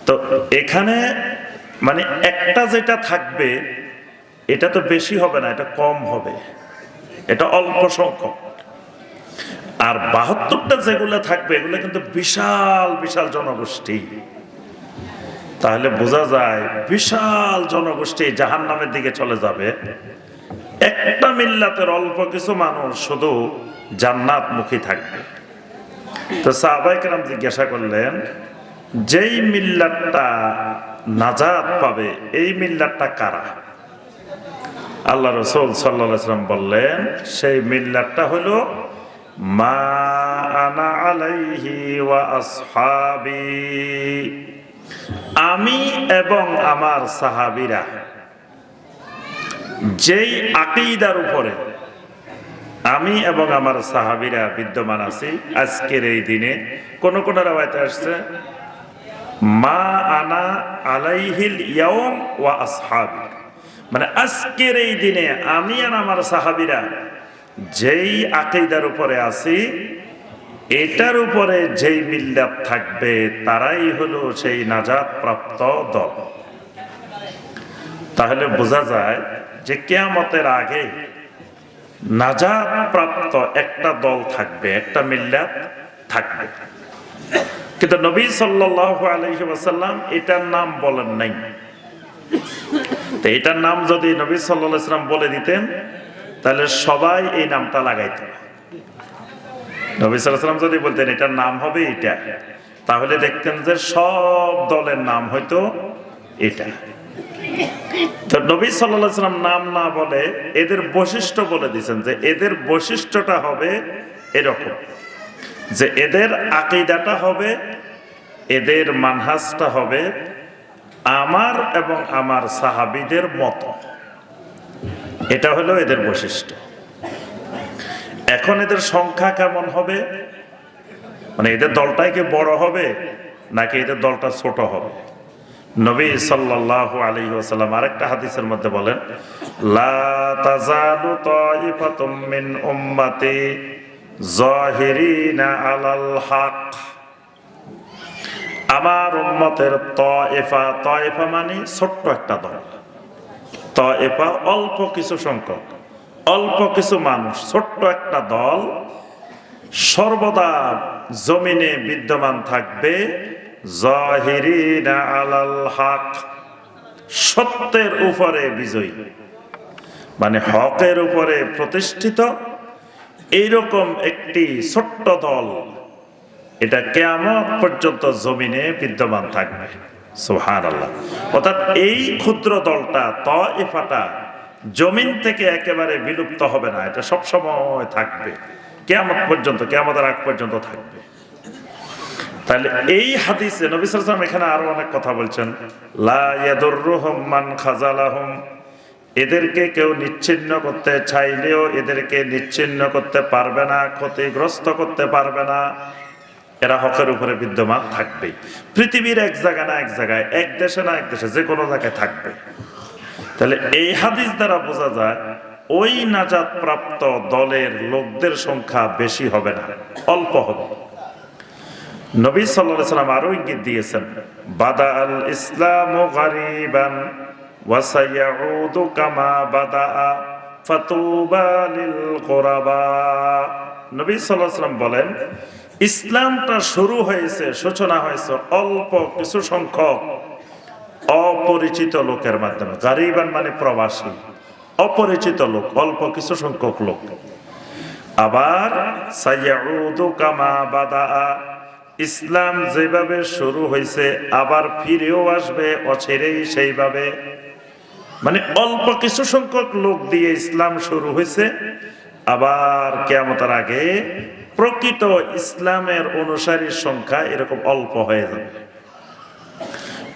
তো এখানে মানে একটা যেটা থাকবে এটা তো বেশি হবে না, এটা কম হবে, এটা অল্প সংখ্যক। আর ৭২টা যেগুলো থাকবে এগুলো কিন্তু বিশাল বিশাল জনগোষ্ঠী। তাহলে বোঝা যায় বিশাল জনগোষ্ঠী জাহান্নামের দিকে চলে যাবে, একটা মিল্লাতের অল্প কিছু মানুষ শুধু জান্নাতমুখী থাকবে। তো সাহাবায়ে কেরাম জিজ্ঞাসা করলেন, যেই মিল্লাতটা নাজাত পাবে এই মিল্লাতটা কারা? আল্লাহ রাসূল সাল্লাল্লাহু আলাইহি ওয়াসাল্লাম বললেন, সেই মিল্লাতটা হলো মা আনা আলাইহি ওয়া আসহাবি, আমি এবং আমার সাহাবীরা যেই আকীদার উপরে আমি এবং আমার সাহাবীরা বিদ্যমান আছি আজকের এই দিনে। কোন কোন রাওয়ায়াতে আসছে মা আনা আলাইহিল ইয়াউম ওয়া আসহাবি, মানে আজকের এই দিনে আমি আর আমার সাহাবীরা যেই আকীদার উপরে আছি এটার উপরে যেই মিল্লাত থাকবে তারাই হলো সেই নাজাত প্রাপ্ত দল। তাহলে বোঝা যায় যে কিয়ামতের আগে নাজাত প্রাপ্ত একটা দল থাকবে, একটা মিল্লাত থাকবে। কিন্তু নবী সাল্লাল্লাহু আলাইহি ওয়াসাল্লাম এটার নাম বলেন নাই। তো এটার নাম যদি নবী সাল্লাল্লাহু আলাইহি ওয়াসাল্লাম বলে দিতেন তাহলে সবাই এই নামটা লাগাইতো। নবী সাল্লাল্লাহু আলাইহি ওয়াসাল্লাম যদি বলতেন এটার নাম হবে এটা, তাহলে দেখতেন যে সব দলের নাম হয়তো এটা। তো নবী সাল্লাল্লাহু আলাইহি ওয়াসাল্লাম নাম না বলে এদের বৈশিষ্ট্য বলে দিয়েছেন যে এদের বৈশিষ্ট্যটা হবে এরকম, যে এদের আকীদাটা হবে, এদের মানহাজটা হবে আমার এবং আমার সাহাবীদের মতো। এটা হলো এদের বৈশিষ্ট্য। এখন এদের সংখ্যা কেমন হবে, মানে এদের দলটাই কি বড় হবে নাকি এদের দলটা ছোট হবে? নবী সাল্লাল্লাহু আলাইহি ওয়াসাল্লাম আরেকটা হাদিসের মধ্যে বলেন, লা তাযালু তাইফাতুম মিন উম্মতি যাহিরিনা আলাল হক, আমার উম্মতের তাইফা, তাইফা মানে ছোট্ট একটা দল, তাইফা অল্প কিছু সংখ্যক, অল্প কিছু মানুষ, ছোট্ট একটা দল সর্বদা জমিনে বিদ্যমান থাকবে, যাহিরিনা আলাল হক, সত্যের উপরে বিজয়ী, মানে হকের উপরে প্রতিষ্ঠিত এইরকম একটি ছোট্ট দল, এটা কিয়ামত পর্যন্ত জমিনে বিদ্যমান থাকবে। সুবহানাল্লাহ। অর্থাৎ এই ক্ষুদ্র দলটা তাইফাটা জমিন থেকে একেবারে বিলুপ্ত হবে না, এটা সব সময় থাকবে কিয়ামত পর্যন্ত, কিয়ামতের আগ পর্যন্ত থাকবে। তাহলে এই হাদিসে নবী সাল্লাল্লাহু আলাইহি ওয়াসাল্লাম এখানে আরো অনেক কথা বলছেন, লা ইয়াদুররুহুম মান খাযালাহুম, এদেরকে কেউ নিচ্ছিন্ন করতে চাইলেও এদেরকে নিচ্ছিন্ন করতে পারবে না, ক্ষতিগ্রস্ত করতে পারবে না, এরা হকের উপরে বিদ্যমান থাকবেই। পৃথিবীর এক জায়গা না এক জায়গায়, এক দেশে না এক দেশে, যে কোনো জায়গায় থাকবে। তাহলে এই হাদিস দ্বারা বোঝা যায় ওই নাজাত প্রাপ্ত দলের লোকদের সংখ্যা বেশি হবে না, অল্প হবে। নবী সাল্লাল্লাহু আলাইহি ওয়াসাল্লাম আরো ইঙ্গিত দিয়েছেন, বাদা আল ইসলামু গারিবান ওয়া সায়াউদু কামা বাদা ফাতুবা লিল গুরাবা। নবী সাল্লাল্লাহু আলাইহি ওয়াসাল্লাম বলেন, ইসলামটা শুরু হয়েছে, সূচনা হয়েছে অল্প কিছু সংখ্যক অপরিচিত লোকের মাধ্যমে। গারিবান মানে প্রবাসী, অপরিচিত লোক, অল্প কিছু সংখ্যক লোক। আবার সায়াউদু কামা বাদা, ইসলাম যেভাবে শুরু হয়েছে আবার ফিরেও আসবে অচিরেই সেইভাবে। মানে অল্প কিছু সংখ্যক লোক দিয়ে ইসলাম শুরু হয়েছে, আবার কিয়ামতের আগে প্রকৃত ইসলামের অনুসারীর সংখ্যা এরকম অল্প হয়ে যাবে।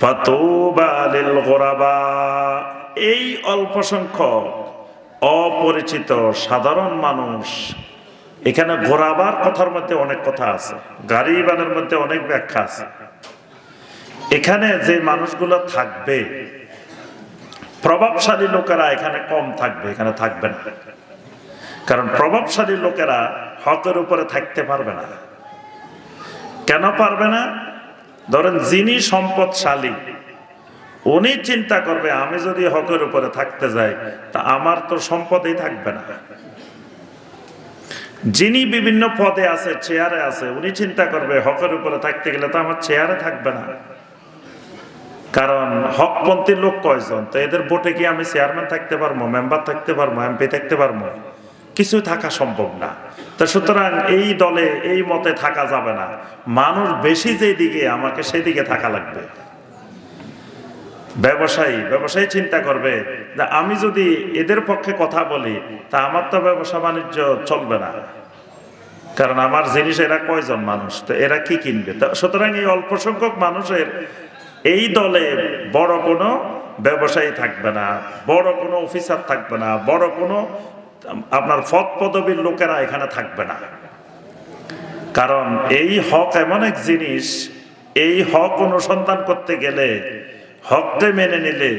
ফাতুবা লিল গুরাবা, এই অল্প সংখ্যক অপরিচিত সাধারণ মানুষ, এখানে গোরাবার কথার মধ্যে অনেক কথা আছে, গারিবানের মধ্যে অনেক ব্যাখ্যা আছে। এখানে যে মানুষগুলো থাকবে, প্রভাবশালী লোকেরা এখানে কম থাকবে, এখানে থাকবে না। কারণ প্রভাবশালী লোকেরা হকের উপরে থাকতে পারবে না। কেন পারবে না? ধরেন যিনি সম্পদশালী উনি চিন্তা করবে আমি যদি হকের উপরে থাকতে যাই তা আমার তো সম্পদই থাকবে না। যিনি বিভিন্ন পদে আছে, চেয়ারে আছে, উনি চিন্তা করবে হকের উপরে থাকতে গেলে তো আমার চেয়ারে থাকবে না, কারণ হকপন্থী লোক কয়জন, তো এদের ভোটে কি আমি চেয়ারম্যান থাকতে পারবো, মেম্বার থাকতে পারবো, এমপি থাকতে পারবো? কিছু থাকা সম্ভব না। তো সুতরাং এই দলে এই মতে থাকা যাবে না, মানুষ বেশি যেদিকে আমাকে সেদিকে থাকা লাগবে। ব্যবসায়ী চিন্তা করবে যে আমি যদি এদের পক্ষে কথা বলি তা আমার তো ব্যবসা বাণিজ্য চলবে না, কারণ আমার জিনিস এরা কয়জন মানুষ, তো এরা কি কিনবে? সুতরাং এই অল্প সংখ্যক মানুষের এই দলে বড় কোনো ব্যবসায়ী থাকবে না, বড় কোনো অফিসার থাকবে না, বড় কোনো আপনার পদ পদবীর লোকেরা এখানে থাকবে না। কারণ এই হক এমন এক জিনিস, এই হক অনুসন্ধান করতে গেলে, হককে মেনে নিলে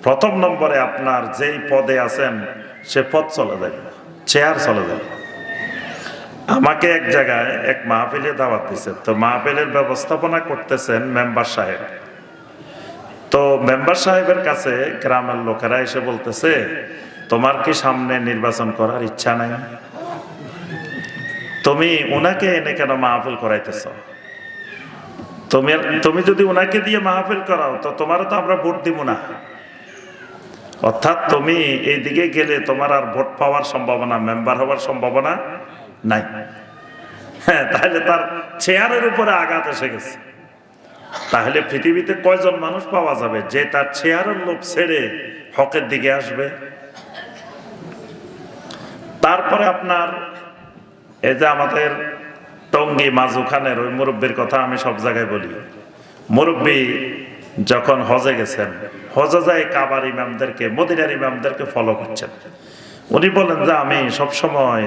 প্রথম নম্বরে আপনার যেই পদে আছেন সে পদ চলে যাবে, চেয়ার চলে যাবে। আমাকে এক জায়গায় এক মাহফিলে দাওয়াত দিছে, তো মাহফিলের ব্যবস্থাপনা করতেছেন মেম্বার সাহেব। তো মেম্বার সাহেবের কাছে গ্রামের লোকেরা এসে বলতেছে, তোমার কি সামনে নির্বাচন করার ইচ্ছা নাই? তুমি ওনাকে এনে কেন মাহফিল করাইতেছ? তুমি যদি ওনাকে দিয়ে মাহফিল করাও তো তোমারও তো আমরা ভোট দিব না। অর্থাৎ তুমি এইদিকে গেলে তোমার আর ভোট পাওয়ার সম্ভাবনা, মেম্বার হওয়ার সম্ভাবনা নাই। হ্যাঁ, তাহলে তার চেয়ারের উপরে আঘাত এসে গেছে। তাহলে পৃথিবীতে কয়জন মানুষ পাওয়া যাবে যে তার চেয়ারের লোভ ছেড়ে হকের দিকে আসবে? তারপরে আপনার এই যে আমাদের টঙ্গী মাজুখানের ওই মুরব্বীর কথা আমি সব জায়গায় বলি। মুরব্বী যখন হজে গেছেন, হজে যায় কাবার ইমামদেরকে, মদিনার ইমামদেরকে ফলো করছেন। উনি বলেন যে আমি সবসময়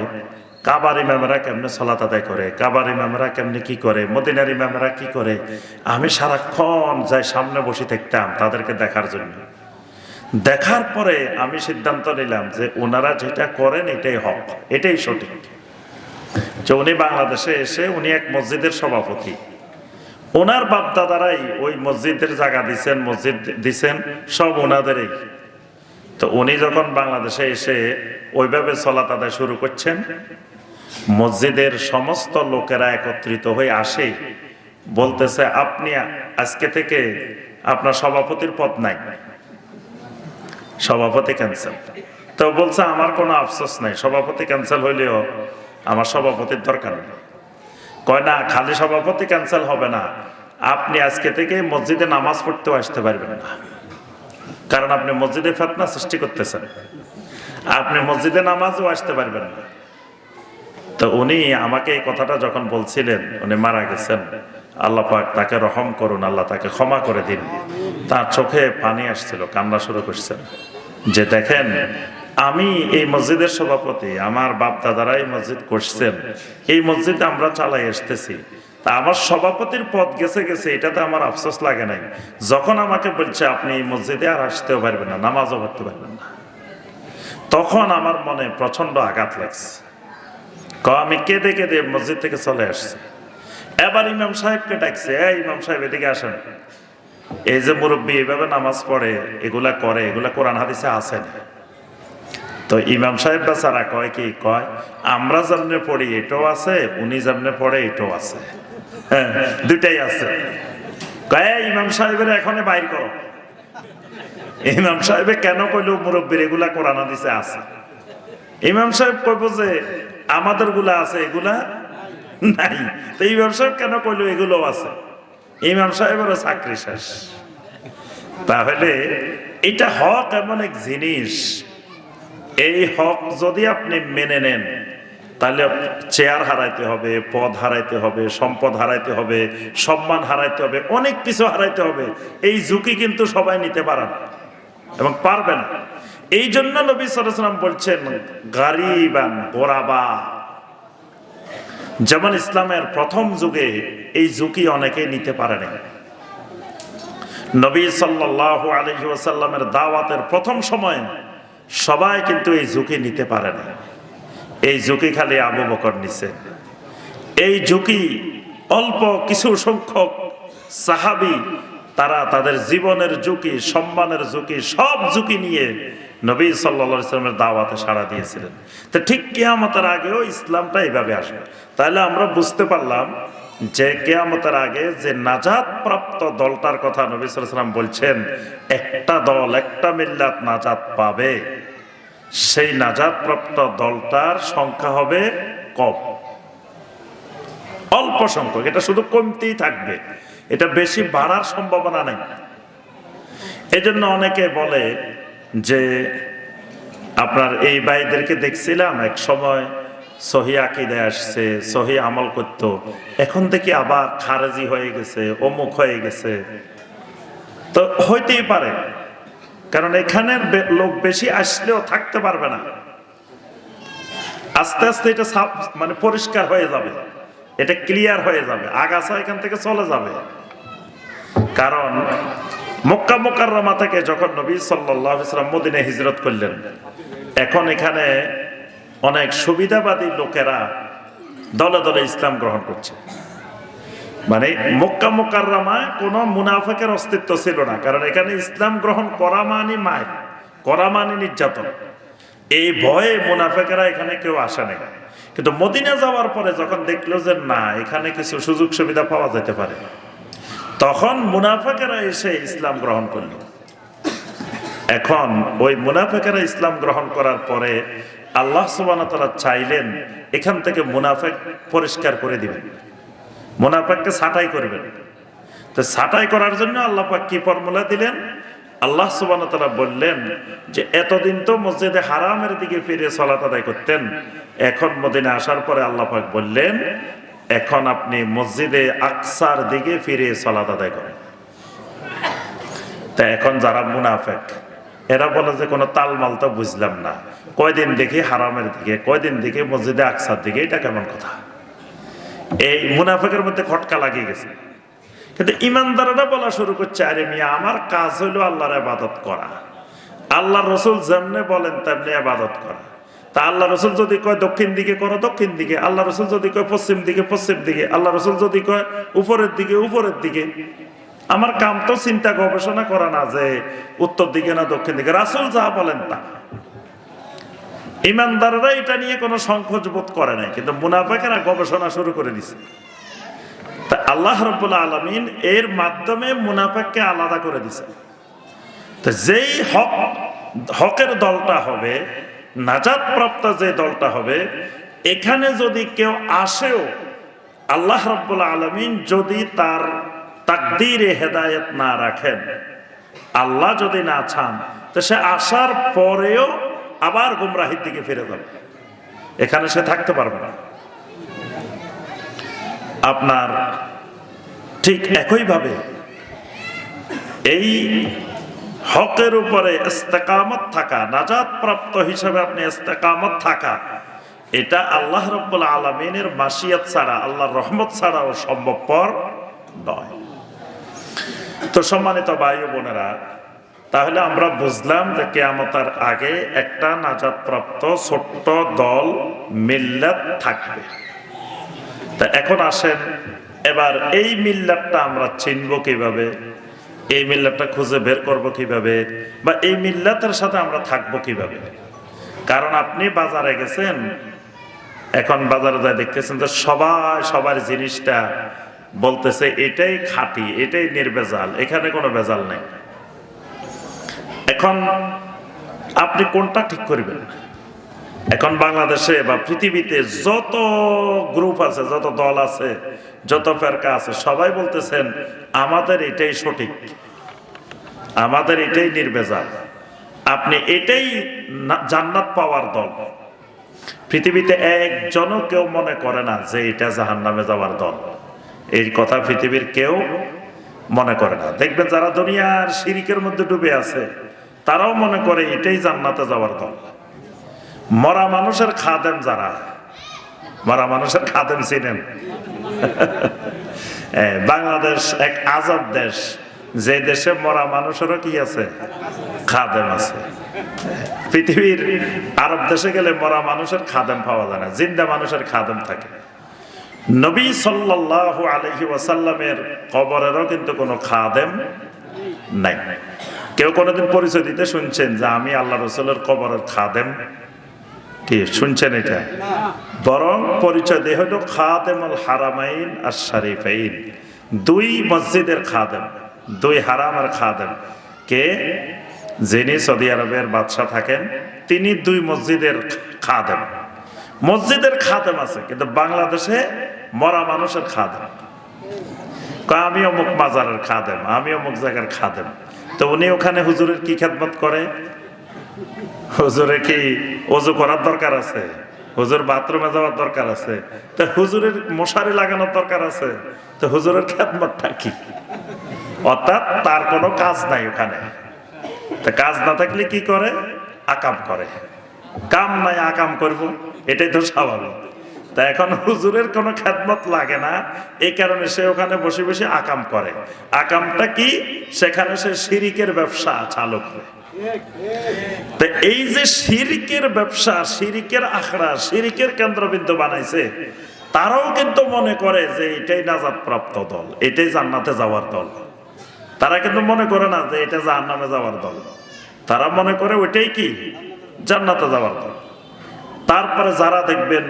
কাবার ইমামেরা কেমনে সালাত আদায় করে, কাবার ইমামেরা কেমনে কি করে, মদিনার ইমামেরা কি করে, আমি সারাক্ষণ যাই সামনে বসে থাকতাম তাদেরকে দেখার জন্য। দেখার পরে আমি সিদ্ধান্ত নিলাম যে ওনারা যেটা করেন এটাই হক, এটাই সঠিক। যে উনি বাংলাদেশে এসে উনি এক মসজিদের সভাপতি, ওনার বাপদাদারাই ওই মসজিদের জায়গা দিচ্ছেন, মসজিদ দিচ্ছেন সব ওনাদেরই। তো উনি যখন বাংলাদেশে এসে ওইভাবে সালাত আদায় শুরু করছেন, মসজিদের সমস্ত লোকেরা একত্রিত হয়ে আসে, বলতেছে আপনি আজকে থেকে আপনার সভাপতির পদ নাই, সভাপতি ক্যান্সেল। তো বলছে আমার কোনো আফসোস নাই, সভাপতি ক্যান্সেল হইলেও আমার সভাপতির দরকার নেই। কয় না, খালি সভাপতি ক্যান্সেল হবে না, আপনি আজকে থেকে মসজিদে নামাজ পড়তেও আসতে পারবেন না, কারণ আপনি মসজিদে ফিতনা সৃষ্টি করতেছেন, আপনি মসজিদে নামাজও আসতে পারবেন না। তো উনি আমাকে এই কথাটা যখন বলছিলেন, উনি মারা গেছেন, আল্লাহ পাক তাকে রহম করুন, আল্লাহ তাকে ক্ষমা করে দিন। তার চোখে পানি আসছিল, কান্না শুরু করছেন যে দেখেন আমি এই মসজিদের সভাপতি, আমার বাপ দাদারা এই মসজিদ করছেন, এই মসজিদে আমরা চালাই আসতেছি, তা আমার সভাপতির পদ গেছে গেছে এটাতে আমার আফসোস লাগে নাই। যখন আমাকে বলছে আপনি এই মসজিদে আর আসতেও পারবেন না, নামাজও পড়তে পারবেন না, তখন আমার মনে প্রচন্ড আঘাত লাগছে। আমি কেঁদে কেঁদে মসজিদ থেকে চলে আসছি। এবার ইমাম সাহেবকে ডাকছে, এই ইমাম সাহেব এদিকে আসেন, এই যে মুরব্বী এইভাবে নামাজ পড়ে, এগুলা করে, এগুলা কোরআন হাদিসে আছে না। তো ইমাম সাহেব বেচারা কয় কি, কয় আমরা যেমনে পড়ি এটাও আছে, উনি যেমনে পড়ে এটাও আছে, হ্যাঁ দুটাই আছে। কয় ইমাম সাহেবের এখনই বাইর করো। ইমাম সাহেবে কেন কইলো মুরব্বীর এগুলা কোরআন হাদিসে আছে? ইমাম সাহেব কইব যে আমাদের গুলা আছে, এগুলা নাই। তো ইমাম সাহেব কেন কইলো এগুলো আছে? ইমাম সাহেবেরও চাকরি শেষ। তাহলে এটা হক এমন এক জিনিস, এই হক যদি আপনি মেনে নেন তাহলে চেয়ার হারাইতে হবে, পদ হারাইতে হবে, সম্পদ হারাইতে হবে, সম্মান হারাইতে হবে, অনেক কিছু হারাইতে হবে। এই ঝুঁকি কিন্তু সবাই নিতে পারে না এবং পারবে না। এই জন্য নবী সাল্লাল্লাহু আলাইহি ওয়াসাল্লাম বলছেন গারিবান গোরাবা। যেমন ইসলামের প্রথম যুগে এই ঝুঁকি অনেকেই নিতে পারে না। নবী সাল্লাল্লাহু আলাইহি ওয়াসাল্লামের দাওয়াতের প্রথম সময়ে সবাই কিন্তু এই ঝুঁকি নিতে পারে না। এই ঝুঁকি খালি আবু বকর নিছে। এই ঝুঁকি অল্প কিছু সংখ্যক সাহাবী তারা তাদের জীবনের ঝুঁকি, সম্মানের ঝুঁকি, সব ঝুঁকি নিয়ে নবী সাল্লাল্লাহু আলাইহি ওয়াসাল্লামের দাওয়াতে সাড়া দিয়েছিলেন। তো ঠিক কিয়ামতের আগেও ইসলামটা এইভাবে আসবে। তাহলে আমরা বুঝতে পারলাম যে কিয়ামতের আগে যে নাজাত প্রাপ্ত দলটার কথা নবী সাল্লাল্লাহু আলাইহি ওয়াসাল্লাম বলছেন, একটা দল, একটা মিল্লাত নাজাত পাবে, সেই নাজাত প্রাপ্ত দলটার সংখ্যা হবে কম, অল্প সংখ্যক। এটা শুধু কমতেই থাকবে, এটা বেশি বাড়ার সম্ভাবনা নেই। এই জন্য অনেকে বলে যে আপনার এই ভাইদেরকে দেখছিলাম এক সময় সহি আকীদায় আসছে, সহি আমল করতো, এখন থেকে আবার খারেজি হয়ে গেছে, অমুক হয়ে গেছে। তো হইতেই পারে, কারণ এখানের লোক বেশি আসলেও থাকতে পারবে না। আস্তে আস্তে এটা মানে পরিষ্কার হয়ে যাবে, এটা ক্লিয়ার হয়ে যাবে, আগাছা এখান থেকে চলে যাবে। কারণ মক্কা মুকাররমা থেকে যখন নবী সাল্লাল্লাহু আলাইহি ওয়াসাল্লাম মদিনায় হিজরত করলেন, এখন এখানে অনেক সুবিধাবাদী লোকেরা দলে দলে ইসলাম গ্রহণ করছে। মানে মক্কা মুকাররমায় কোনো মুনাফিকের অস্তিত্ব ছিল না, কারণ এখানে ইসলাম গ্রহণ করা মানে মার, করা মানে নির্যাতন। এই ভয়ে মুনাফিকেরা এখানে কেউ আসে না। কিন্তু মদিনা যাওয়ার পরে যখন দেখলো যে না, এখানে কিছু সুযোগ সুবিধা পাওয়া যেতে পারে, তখন মুনাফিকেরা এসে ইসলাম গ্রহণ করলো। এখন ওই মুনাফিকেরা ইসলাম গ্রহণ করার পরে আল্লাহ সুবহানাহু ওয়া তাআলা চাইলেন এখান থেকে মুনাফিক পরিষ্কার করে দিবেন, মুনাফিককে ছাঁটাই করবেন। তো ছাঁটাই করার জন্য আল্লাহ পাক কি ফর্মুলা দিলেন? আল্লাহ সুবহানাহু ওয়া তাআলা বললেন যে এতদিন তো মসজিদে হারামের দিকে ফিরে সালাত আদায় করতেন, এখন মদিনা আসার পরে আল্লাহ পাক বললেন এখন আপনি মসজিদে আকসার দিকে ফিরে সালাত আদায় করেন। তা এখন যারা মুনাফিক এরা বলে যে কোনো তালমাল তো বুঝলাম না, কয়দিন দেখি হারামের দিকে, কয়দিন দেখি মসজিদে আকসার দিকে, এটা কেমন কথা? এই মুনাফিকের মধ্যে খটকা লাগিয়ে গেছে। কিন্তু ইমানদাররা বলা শুরু করছে, আরে মিয়া, আমার কাজ হলো আল্লাহর ইবাদত করা, আল্লাহ রসুল যেমনে বলেন তেমনি ইবাদত করা। তা আল্লাহ রসুল যদি কয় দক্ষিণ দিকে করো দক্ষিণ দিকে, আল্লাহ রসুল যদি কয় পশ্চিম দিকে পশ্চিম দিকে, আল্লাহ রসুল যদি কয় উপরের দিকে উপরের দিকে। আমার কাম তো চিন্তা গবেষণা করা না যে উত্তর দিকে না দক্ষিণ দিকে, রাসূল যা বলেন তা। ইমানদাররা এটা নিয়ে কোনো সংকোচ বোধ করে নাই, কিন্তু মুনাফিকেরা গবেষণা শুরু করে দিছে। তা আল্লাহ রাব্বুল আলামিন এর মাধ্যমে মুনাফিককে আলাদা করে দিছে। তো যেই হকের দলটা হবে, নাজাত প্রাপ্ত যে দলটা হবে, এখানে যদি কেউ আসেও আল্লাহ রাব্বুল আলামিন যদি তার তাকদীরে হেদায়েত না রাখেন, আল্লাহ যদি না চান, তো সে আসার পরেও আবার গুমরাহির দিকে ফিরে যাবে, এখানে সে থাকতে পারবে না। আপনার ঠিক একইভাবে এই হকের উপরে ইস্তেকামত থাকা, নাজাত প্রাপ্ত হিসেবে আপনি ইস্তেকামত থাকা, এটা আল্লাহ রাব্বুল আলামিনের মাশিয়াত ছাড়া, আল্লাহর রহমত ছাড়াও সম্ভবপর নয়। তো সম্মানিত ভাই ও বোনেরা, তাহলে আমরা বুঝলাম যে কিয়ামতের আগে একটা নাজাত প্রাপ্ত ছোট্ট দল মিল্লাত থাকবে। তা এখন আসেন, এবার এই মিল্লাতটা আমরা চিনব কিভাবে, এই মিল্লাতটা খুঁজে বের করব কিভাবে, বা এই মিল্লাতের সাথে আমরা থাকবো কিভাবে? কারণ আপনি বাজারে গেছেন, এখন বাজারে যা দেখতেছেন যে সবাই সবার জিনিসটা বলতেছে এটাই খাঁটি, এটাই নির্ভেজাল, এখানে কোনো ভেজাল নেই। এখন আপনি কোনটা ঠিক করবেন? এখন বাংলাদেশে বা পৃথিবীতে যত গ্রুপ আছে, যত দল আছে, যত ফেরকা আছে, সবাই বলতেছেন আমাদের এটাই সঠিক, আমাদের এটাই নির্ভেজাল, আপনি এটাই জান্নাত পাওয়ার দল। পৃথিবীতে একজনও কেউ মনে করে না যে এটা জাহান্নামে যাওয়ার দল, এই কথা পৃথিবীর কেউ মনে করে না। দেখবেন যারা দুনিয়ার শিরিকের মধ্যে ডুবে আছে, তারাও মনে করে এটাই জান্নাতে যাওয়ার দল। মরা মানুষের খাদেম, যারা মরা মানুষের খাদেম চিনেন? বাংলাদেশ এক আজাদ দেশ, যে দেশে মরা মানুষেরও কি আছে, খাদেম আছে। পৃথিবীর আরব দেশে গেলে মরা মানুষের খাদেম পাওয়া যায় না, জিন্দা মানুষের খাদেম থাকে। নবী সাল্লাল্লাহু আলাইহি ওয়াসাল্লামের কবরেরও কিন্তু কোনো খাদেম নাই। কেউ কোনোদিন পরিচয় দিতে শুনছেন যে আমি আল্লাহ রাসূলের কবরের খাদেম? কি শুনছেন এটা? বরং পরিচয় দেয় হলো খাদেমুল হারামাইন আশ-শরীফাইন, দুই মসজিদের খাদেম, দুই হারামের খাদেম। কে? যিনি সৌদি আরবের বাদশা থাকেন তিনি দুই মসজিদের খাদেম। মসজিদের খাদেম আছে, কিন্তু বাংলাদেশে মরা মানুষের খাদেম। আমি অমুক মাজারের খাদেম, আমি অমুক জায়গার খাদেম। তো উনি ওখানে হুজুরের কি খেদমত করে? হুজুরে কি ওযু করার দরকার আছে? হুজুর বাথরুমে যাওয়ার দরকার আছে? তো হুজুরের মশারি লাগানোর দরকার আছে? তো হুজুরের খেদমতটা কি? অর্থাৎ তার কোনো কাজ নাই ওখানে। তা কাজ না থাকলে কি করে? আকাম করে। কাম নাই আকাম করব, এটাই তো স্বাভাবিক। তা এখন হুজুরের কোনো খেদমত লাগে না, এই কারণে সে ওখানে বসে বসে আকাম করে। আকামটা কি? সেখানে সে শিরিকের ব্যবসা চালু করে। তো এই যে শিরিকের ব্যবসা, শিরিকের আখড়া, শিরিকের কেন্দ্রবিন্দু বানাইছে, তারাও কিন্তু মনে করে যে এটাই নাজাত প্রাপ্ত দল, এটাই জান্নাতে যাওয়ার দল। তারা কিন্তু মনে করে না যে এটা জাহান্নামে যাওয়ার দল, তারা মনে করে ওইটাই কি জান্নাতে যাওয়ার দল। তারপরে যারা দেখবেন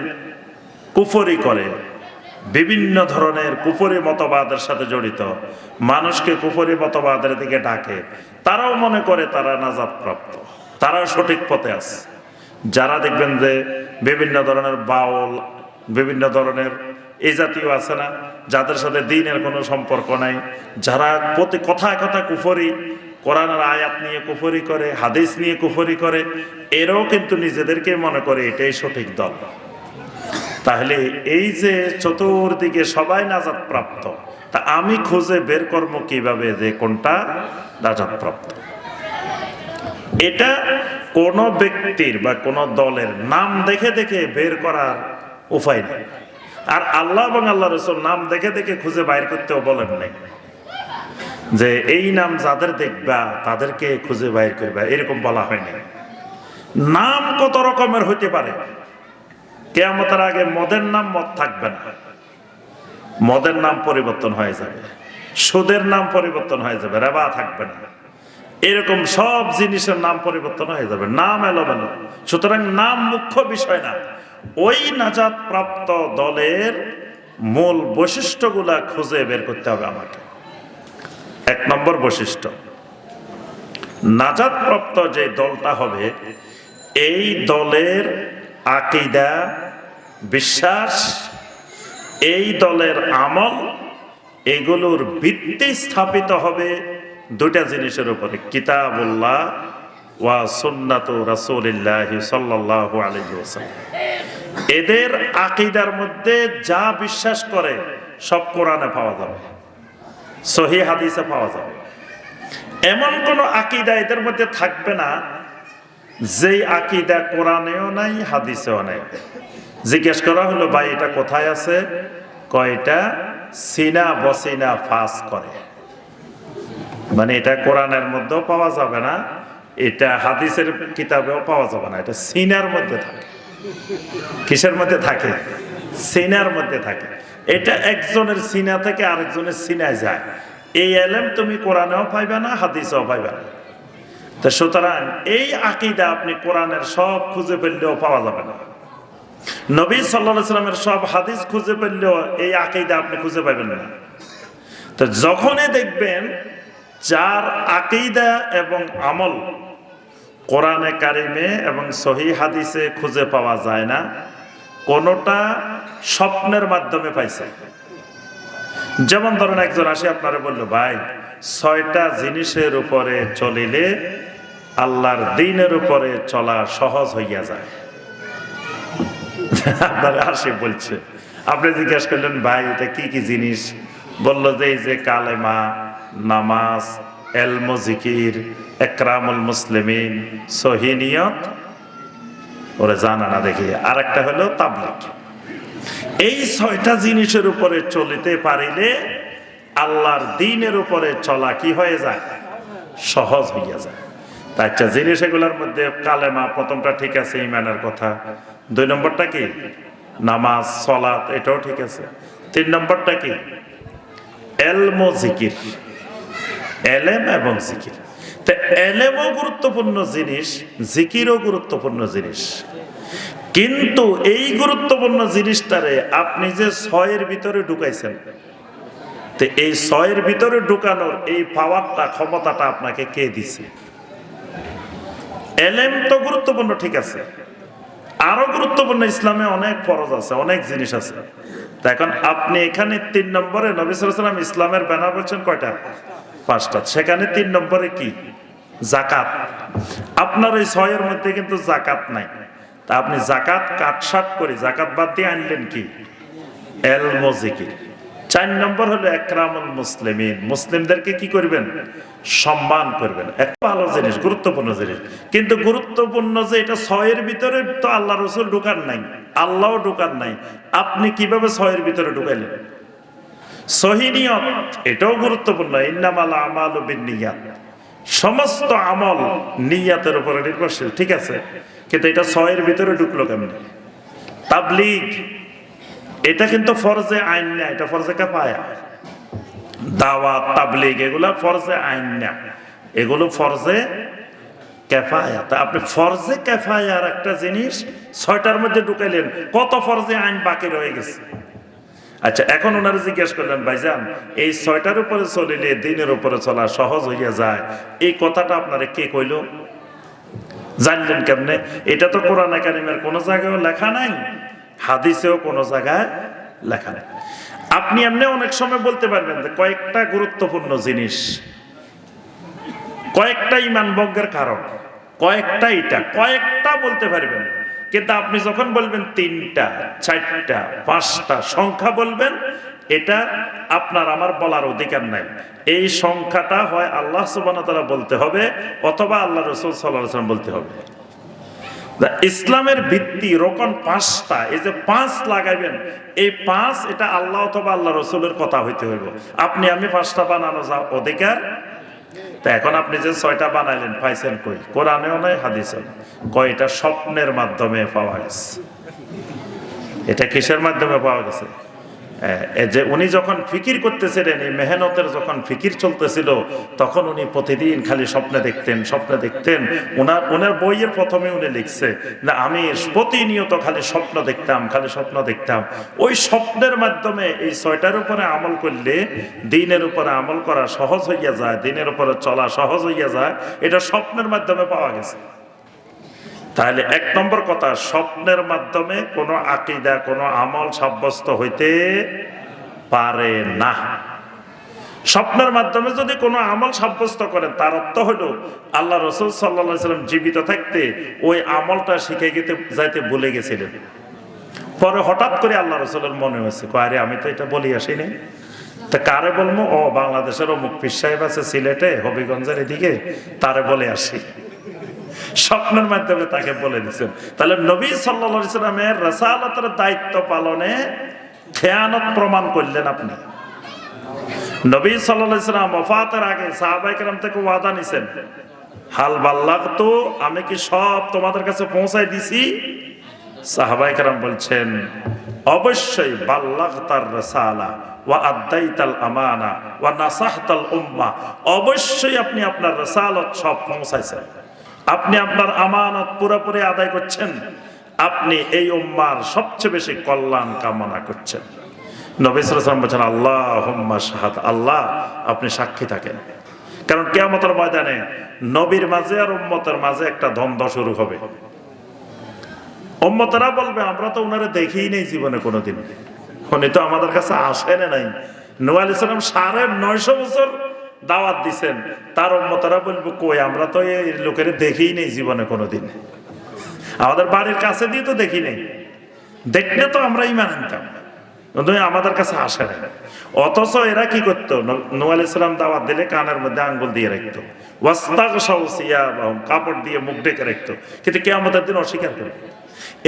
কুফরি করে, বিভিন্ন ধরনের কুফরি মতবাদের সাথে জড়িত, মানুষকে কুফরি মতবাদের দিকে ডাকে, তারাও মনে করে তারা নাজাত প্রাপ্ত, তারা সঠিক পথে আছে। যারা দেখবেন যে বিভিন্ন ধরনের বাউল, বিভিন্ন ধরনের এই জাতীয় আছে না, যাদের সাথে দ্বীনের কোনো সম্পর্ক নাই, যারা প্রতি কথায় কথা কুফরি, কোরআনের আয়াত নিয়ে কুফরি করে, হাদিস নিয়ে কুফরি করে, এরাও কিন্তু নিজেদেরকে মনে করে এটাই সঠিক দল। তাহলে এই যে চতুর্দিকে সবাই নাজাত প্রাপ্ত, তা আমি খুঁজে বের করবো কিভাবে যে কোনটা নাজাত প্রাপ্ত? এটা কোন ব্যক্তির বা কোন দলের নাম দেখে দেখে বের করার উপায় নেই। আর আল্লাহ এবং আল্লাহ রাসূল নাম দেখে দেখে খুঁজে বাইর করতেও বলেন নাই যে এই নাম যাদের দেখবা তাদেরকে খুঁজে বাইর করবা, এরকম বলা হয়নি। নাম কত রকমের হইতে পারে। কিয়ামতের আগে মদের নাম মদ থাকবে না, মদের নাম পরিবর্তন হয়ে যাবে, সুদের নাম পরিবর্তন হয়ে যাবে, রিবা থাকবে না, এরকম সব জিনিসের নাম পরিবর্তন হয়ে যাবে, নাম এলোমেলো। সুতরাং নাম মুখ্য বিষয় না, ওই নাজাত প্রাপ্ত দলের মূল বৈশিষ্ট্যগুলা খুঁজে বের করতে হবে আমাকে। এক নম্বর বৈশিষ্ট্য, নাজাত প্রাপ্ত যে দলটা হবে, এই দলের আকীদা, বিশ্বাস, এই দলের আমল, এগুলোর ভিত্তি স্থাপিত হবে দুটা জিনিসের উপরে, কিতাবুল্লাহ ওয়া সুন্নাতু রাসূলিল্লাহি সাল্লাল্লাহু আলাইহি ওয়াসাল্লাম। এদের আকীদার মধ্যে যা বিশ্বাস করে সব কোরআনে পাওয়া যাবে, সহিহ হাদিসে পাওয়া যাবে। এমন কোন আকীদা এদের মধ্যে থাকবে না যেই আকীদা কোরআনেও নাই হাদিসেও নাই। জিজ্ঞেস করা হলো, ভাই এটা কোথায় আছে? কয়টা সিনা বসিনা ফাস করে, মানে এটা কোরআনের মধ্যেও পাওয়া যাবে না, এটা হাদিসের কিতাবেও পাওয়া যাবে না, এটা সিনার মধ্যে থাকে। কিসের মধ্যে থাকে? সিনার মধ্যে থাকে। এটা একজনের সিনা থেকে আরেকজনের সিনায় যায়। এই ইলম তুমি কোরআনেও পাইবে না, হাদিসেও পাইবে না। তো সুতরাং এই আকীদা আপনি কোরআনের সব খুঁজে পেলেও পাওয়া যাবে না, নবী সাল্লাল্লাহু আলাইহি ওয়াসাল্লামের সব হাদিস খুঁজে পেলেও এই আকীদা আপনি খুঁজে পাবেন না। তো যখনই দেখবেন যার আকীদা এবং আমল কোরআনে কারিমে এবং সহিহ হাদিসে খুঁজে পাওয়া যায় না, কোনটা স্বপ্নের মাধ্যমে পাইছে। যেমন ধরেন একজন আসে আপনারা বললো, ভাই 6টা জিনিসের উপরে চলিলে আল্লাহর দ্বীনের উপরে চলা সহজ হইয়া যায়। আপনারা আসে বলছে, আপনি জিজ্ঞেস করলেন ভাই এটা কি কি জিনিস? বলল যে এই যে কালেমা, নামাজ, ইলম, জিকির, ইকরামুল মুসলিমিন, সহিহ নিয়ত, ওরে জানা না দেখি। আর একটা হলো তাবলীগ। এই 6টা জিনিসের উপরে চলিতে পারিলে আল্লাহর দ্বীনের উপরে চলা কি হয়ে যায়? সহজ হইয়া যায়। তাই একটা জিনিস এগুলোর মধ্যে কালেমা প্রথমটা ঠিক আছে, ঈমানের কথা। 2 নম্বরটা কি? নামাজ, সালাত, এটাও ঠিক আছে। তিন নম্বরটা কি? এলম ও জিকির। এলেম এবং জিকির। তো এলেমও গুরুত্বপূর্ণ জিনিস, জিকিরও গুরুত্বপূর্ণ জিনিস। কিন্তু এই গুরুত্বপূর্ণ জিনিসটারে আপনি যে 6-এর ভিতরে ঢুকাইছেন, তো এই 6-এর ভিতরে ঢুকানোর এই পাওয়ারটা, ক্ষমতাটা আপনাকে কে দিছে? এলেম তো গুরুত্বপূর্ণ, ঠিক আছে, আরো গুরুত্বপূর্ণ, ইসলামে অনেক ফরজ আছে, অনেক জিনিস আছে। এখন আপনি এখানে 3 নম্বরে নবী সাল্লাল্লাহু আলাইহি ওয়াসাল্লাম ইসলামের ব্যানার বলছেন কয়টা? 5টা। সেখানে 3 নম্বরে কি? যাকাত। আপনার এই 6-এর মধ্যে কিন্তু যাকাত নাই। তা আপনি যাকাত কাটছাট করে জাকাত বাদ দিয়ে আনলেন কি? এলম ও জিকির। 4 নম্বর হলো একরামুল মুসলিমিন, মুসলিমদেরকে কি করবেন? সম্মান করবেন। এক ভালো জিনিস, গুরুত্বপূর্ণ জিনিস। কিন্তু গুরুত্বপূর্ণ যে এটা 6-এর ভিতরে তো আল্লাহ রাসূল ঢুকান নাই, আল্লাহও ঢুকান নাই, আপনি কিভাবে 6-এর ভিতরে ঢুকাইলেন? সহিহ নিয়ত এটাও গুরুত্বপূর্ণ। ইন্নামাল আমালু বিন্নিয়াত, সমস্ত আমল নিয়াতের উপরে নির্ভরশীল, ঠিক আছে, কিন্তু এটা 6-এর ভিতরে ঢুকলো কেমনে? তাবলীগ এটা কিন্তু ফরজে আইন না, এটা ফরজে কিফায়া। দাওয়াত, তাবলীগ এগুলা ফরজে আইন না, এগুলো ফরজে কিফায়া। তা আপনি ফরজে কিফায়ার একটা জিনিস 6টার মধ্যে ঢুকাইলেন, কত ফরজে আইন বাকি রয়ে গেছে? আচ্ছা, এখন ওনারা জিজ্ঞেস করলেন, ভাইজান এই 6টার উপরে চলিলে দিনের উপরে চলা সহজ হইয়া যায়, এই কথাটা আপনারা কে কইল? জানলেন কেমনে? এটা তো কোরআন কারীমের কোনো জায়গায় লেখা নাই, হাদিসেও কোনো জায়গায় লেখা নেই। আপনি এমনি অনেক সময় বলতে পারবেন যে কয়েকটা গুরুত্বপূর্ণ জিনিস, কয়েকটা ঈমান ভঙ্গের কারণ, কয়েকটা এটা, কয়েকটা বলতে পারবেন। কিন্তু আপনি যখন বলবেন 3টা, 4টা, 5টা সংখ্যা বলবেন, এটা আপনার আমার বলার অধিকার নাই। এই সংখ্যাটা হয় আল্লাহ সুবহানাহু ওয়া তাআলা বলতে হবে, অথবা আল্লাহ রাসূল সাল্লাল্লাহু আলাইহি ওয়াসাল্লাম বলতে হবে। ইসলামের ভিত্তি রোকন 5টা, এই যে 5 লাগাইবেন, এই 5 এটা আল্লাহ অথবা আল্লাহ রসুলের কথা হইতে হইব। আপনি আমি 5টা বানানো যা অধিকার। তা এখন আপনি যে 6টা বানাইলেন, পাইছেন কই? কোরআনেও নাই, হাদিসেও নাই। কয়টা? স্বপ্নের মাধ্যমে পাওয়া গেছে। এটা কিসের মাধ্যমে পাওয়া গেছে? যে উনি যখন ফিকির করতেছিলেন, এই মেহনতের যখন ফিকির চলতেছিল, তখন উনি প্রতিদিন খালি স্বপ্নে দেখতেন, স্বপ্নে দেখতেন। ওনার বইয়ের প্রথমে উনি লিখছে না, আমি প্রতিনিয়ত খালি স্বপ্ন দেখতাম, খালি স্বপ্ন দেখতাম। ওই স্বপ্নের মাধ্যমে এই 6টার উপরে আমল করলে দিনের উপরে আমল করা সহজ হইয়া যায়, দিনের উপরে চলা সহজ হইয়া যায়, এটা স্বপ্নের মাধ্যমে পাওয়া গেছে। তাহলে 1 নম্বর কথা, স্বপ্নের মাধ্যমে কোনো আকীদা, কোনো আমল সাব্যস্ত হইতে পারে না। স্বপ্নের মাধ্যমে যদি কোনো আমল সাব্যস্ত করেন, তার অর্থ হলো আল্লাহ রাসূল সাল্লাল্লাহু আলাইহি ওয়াসাল্লাম জীবিত থাকতে ওই আমলটা শিখে যাইতে ভুলে গেছিলেন। পরে হঠাৎ করে আল্লাহ রাসূলের মনে হয়েছে, আরে আমি তো এটা বলি আসিনি, তা কারে বলবো? ও বাংলাদেশের অমুক পীর সাহেব আছে সিলেটে, হবিগঞ্জের এদিকে, তারে বলে আসি। স্বপ্নের মাধ্যমে তাকে বলে দিচ্ছেন। তাহলে নবী সাল্লাল্লাহু আলাইহি ওয়াসাল্লামের রাসালাতের দায়িত্ব পালনে খেয়ানত প্রমাণ করলেন আপনি। নবী সাল্লাল্লাহু আলাইহি ওয়াসাল্লাম ওফাতের আগে সাহাবায়ে কেরাম থেকে ওয়াদা নিছেন, হাল বাল্লাগতু, আমি কি সব তোমাদের কাছে পৌঁছায় দিছি? সাহাবায়ে কেরাম বলছেন, অবশ্যই বাল্লাগতার রাসালা ওয়া আদাইতাল আমানা ওয়া নাসাহতাল উম্মাহ, অবশ্যই আপনি আপনার রাসালত সব পৌঁছাইছেন, আপনি আপনার আমানত পুরোপুরি আদায় করছেন, আপনি এই উম্মার সবচেয়ে বেশি কল্যাণ কামনা করছেন। নবী সাল্লাল্লাহু আলাইহি ওয়াসাল্লাম বলেন, আল্লাহুম্মা শাহাদ, আল্লাহ আপনি সাক্ষী থাকেন। কারণ কিয়ামতের ময়দানে নবীর মাঝে আর উম্মতের মাঝে একটা দ্বন্দ্ব শুরু হবে। উম্মতরা বলবে, আমরা তো উনারে দেখিই নেই জীবনে কোনোদিন, উনি তো আমাদের কাছে আসেন নাই। নূহ আলাইহিস সালাম 950 বছর দাওয়াত দিছেন, তার উম্মতরা বলবো, কই আমরা তো এই লোকের দেখিই নেই জীবনে কোনোদিন, আমাদের বাড়ির কাছে দিয়ে তো দেখি নেই, দেখলে তো আমরা ঈমান আনতাম, কিন্তু আমাদের কাছে আসে না। অথচ এরা কি করতো? নূহ আলাইহিস সালাম দাওয়াত দিলে কানের মধ্যে আঙ্গুল দিয়ে রাখতো, ওয়াস্তাগশাউ সিয়াবাহুম, কাপড় দিয়ে মুখ ঢেকে রাখতো, কিন্তু কিয়ামতের দিন অস্বীকার করে।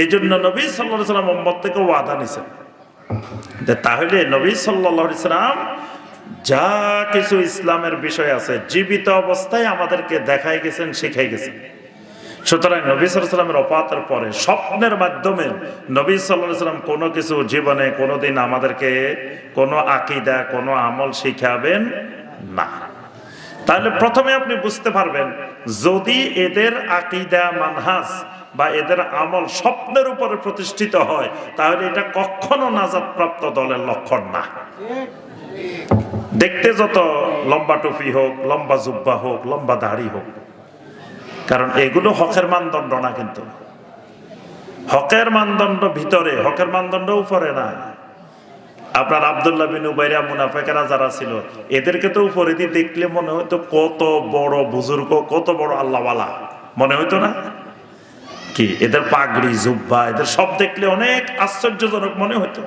এই জন্য নবী সাল্লাল্লাহু আলাইহি ওয়াসাল্লাম উম্মত থেকে ওয়াদা নিছেন, তাহলে নবী সাল্লাল্লাহু আলাইহি ওয়াসাল্লাম যা কিছু ইসলামের বিষয় আছে জীবিত অবস্থায় আমাদেরকে দেখাই গেছেন, শিখাই গেছেন। সুতরাং নবী সাল্লাল্লাহু আলাইহি ওয়াসাল্লামের ওফাতের পরে স্বপ্নের মাধ্যমে নবী সাল্লাল্লাহু আলাইহি ওয়াসাল্লাম কোনো কিছু জীবনে কোনোদিন আমাদেরকে কোনো আকীদা কোনো আমল শিখাবেন না। তাহলে প্রথমে আপনি বুঝতে পারবেন, যদি এদের আকীদা মানহাজ বা এদের আমল স্বপ্নের উপরে প্রতিষ্ঠিত হয়, তাহলে এটা কখনো নাজাতপ্রাপ্ত দলের লক্ষণ না। দেখতে যত লম্বা টুপি হোক, লম্বা জুব্বা হোক, লম্বা দাড়ি হোক, কারণ এগুলো হকের মানদণ্ড না। কিন্তু হকের মানদণ্ড ভিতরে, হকের মানদণ্ড উপরে না। আপনার আব্দুল্লাহ বিন উবাইয়া মুনাফিকরা যারা ছিল, এদেরকে তো উপরে দিয়ে দেখলে মনে হইতো কত বড় বুজুর্গ, কত বড় আল্লাহওয়ালা মনে হইতো না কি? এদের পাগড়ি জুব্বা এদের সব দেখলে অনেক আশ্চর্যজনক মনে হইতো।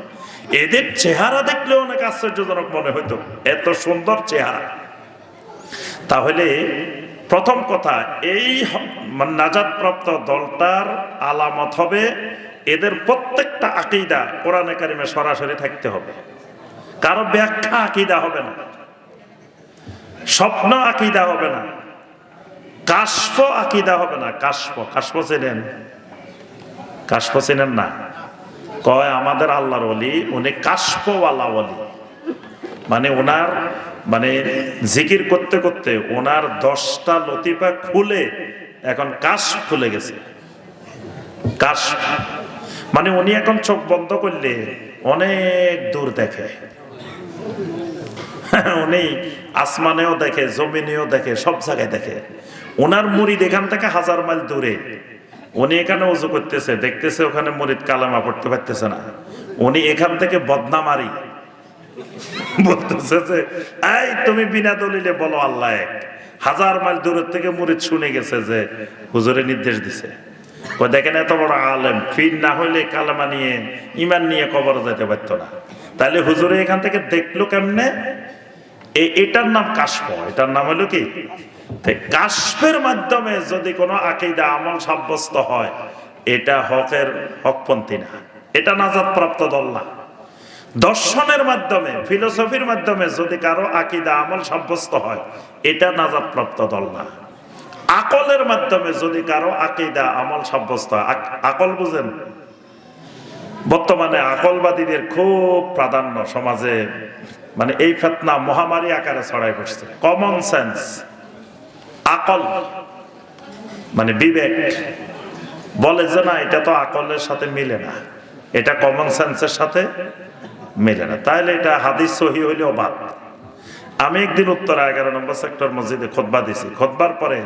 এদের চেহারা দেখলে অনেক আশ্চর্যজনক মনে হইতো, এত সুন্দর চেহারা। তাহলে প্রথম কথা, এই নাজাতপ্রাপ্ত দলটার আলামত হবে এদের প্রত্যেকটা আকীদা কোরআনে কারিমে সরাসরি থাকতে হবে। কারো ব্যাখ্যা আকীদা হবে না, স্বপ্ন আকীদা হবে না, কাশফ আকীদা হবে না। কাশফ চেনেন? কাশফ চেনেন না? কয় আমাদের আল্লাহর ওলি, উনি কাশফওয়ালা ওলি। মানে ওনার জিকির করতে করতে ওনার 10টা লতিফা খুলে এখন কাশফ খুলে গেছে। কাশফ মানে উনি এখন চোখ বন্ধ করলে অনেক দূর দেখে। উনি আসমানেও দেখে, জমিনেও দেখে, সব জায়গায় দেখে। ওনার মুরিদ এখান থেকে 1000 মাইল দূরে, উনি এখানে ওযু করতেছে, দেখতেছে ওখানে মুরিদ কালেমা পড়তে পারতেছে না। উনি এখান থেকে বদনামারি বলতেছে যে এই তুমি বিনা দলিলে বলো আল্লাহ এক। 1000 মাইল দূরের থেকে মুরিদ শুনে গেছে যে হুজুরে নির্দেশ দিছে। দেখেন এত বড় আলেম, ফির না হইলে কালেমা নিয়ে ঈমান নিয়ে কবরে যেতে পারতো না। তাহলে হুজুরে এখান থেকে দেখলো কেমনে? এটার নাম কাশফ। এটার নাম হলো কি? কাশফের মাধ্যমে যদি কোনো আকীদা আমল সাব্যস্ত হয়, এটা হকপন্থী না, এটা নাজাতপ্রাপ্ত দল না। দর্শনের মাধ্যমে, ফিলোসফির মাধ্যমে যদি কারো আকীদা আমল সাব্যস্ত হয়, এটা নাজাতপ্রাপ্ত দল না। আকলের মাধ্যমে যদি কারো আকীদা আমল সাব্যস্ত হয়, আকল বুঝেন? বর্তমানে আকলবাদীদের খুব প্রাধান্য সমাজে, মানে এই ফিতনা মহামারী আকারে ছড়াই পড়ছে। কমন সেন্স, আকল মানে বিবেক, বলে যে না এটা তো আকলের সাথে মিলে না, এটা কমন সেন্সের সাথে মিলে না, তাহলে এটা হাদিস সহি হইলেও বাদ। আমি একদিন উত্তরা 11 নম্বর সেক্টর মসজিদে খুতবা দিছি। খুতবার পরে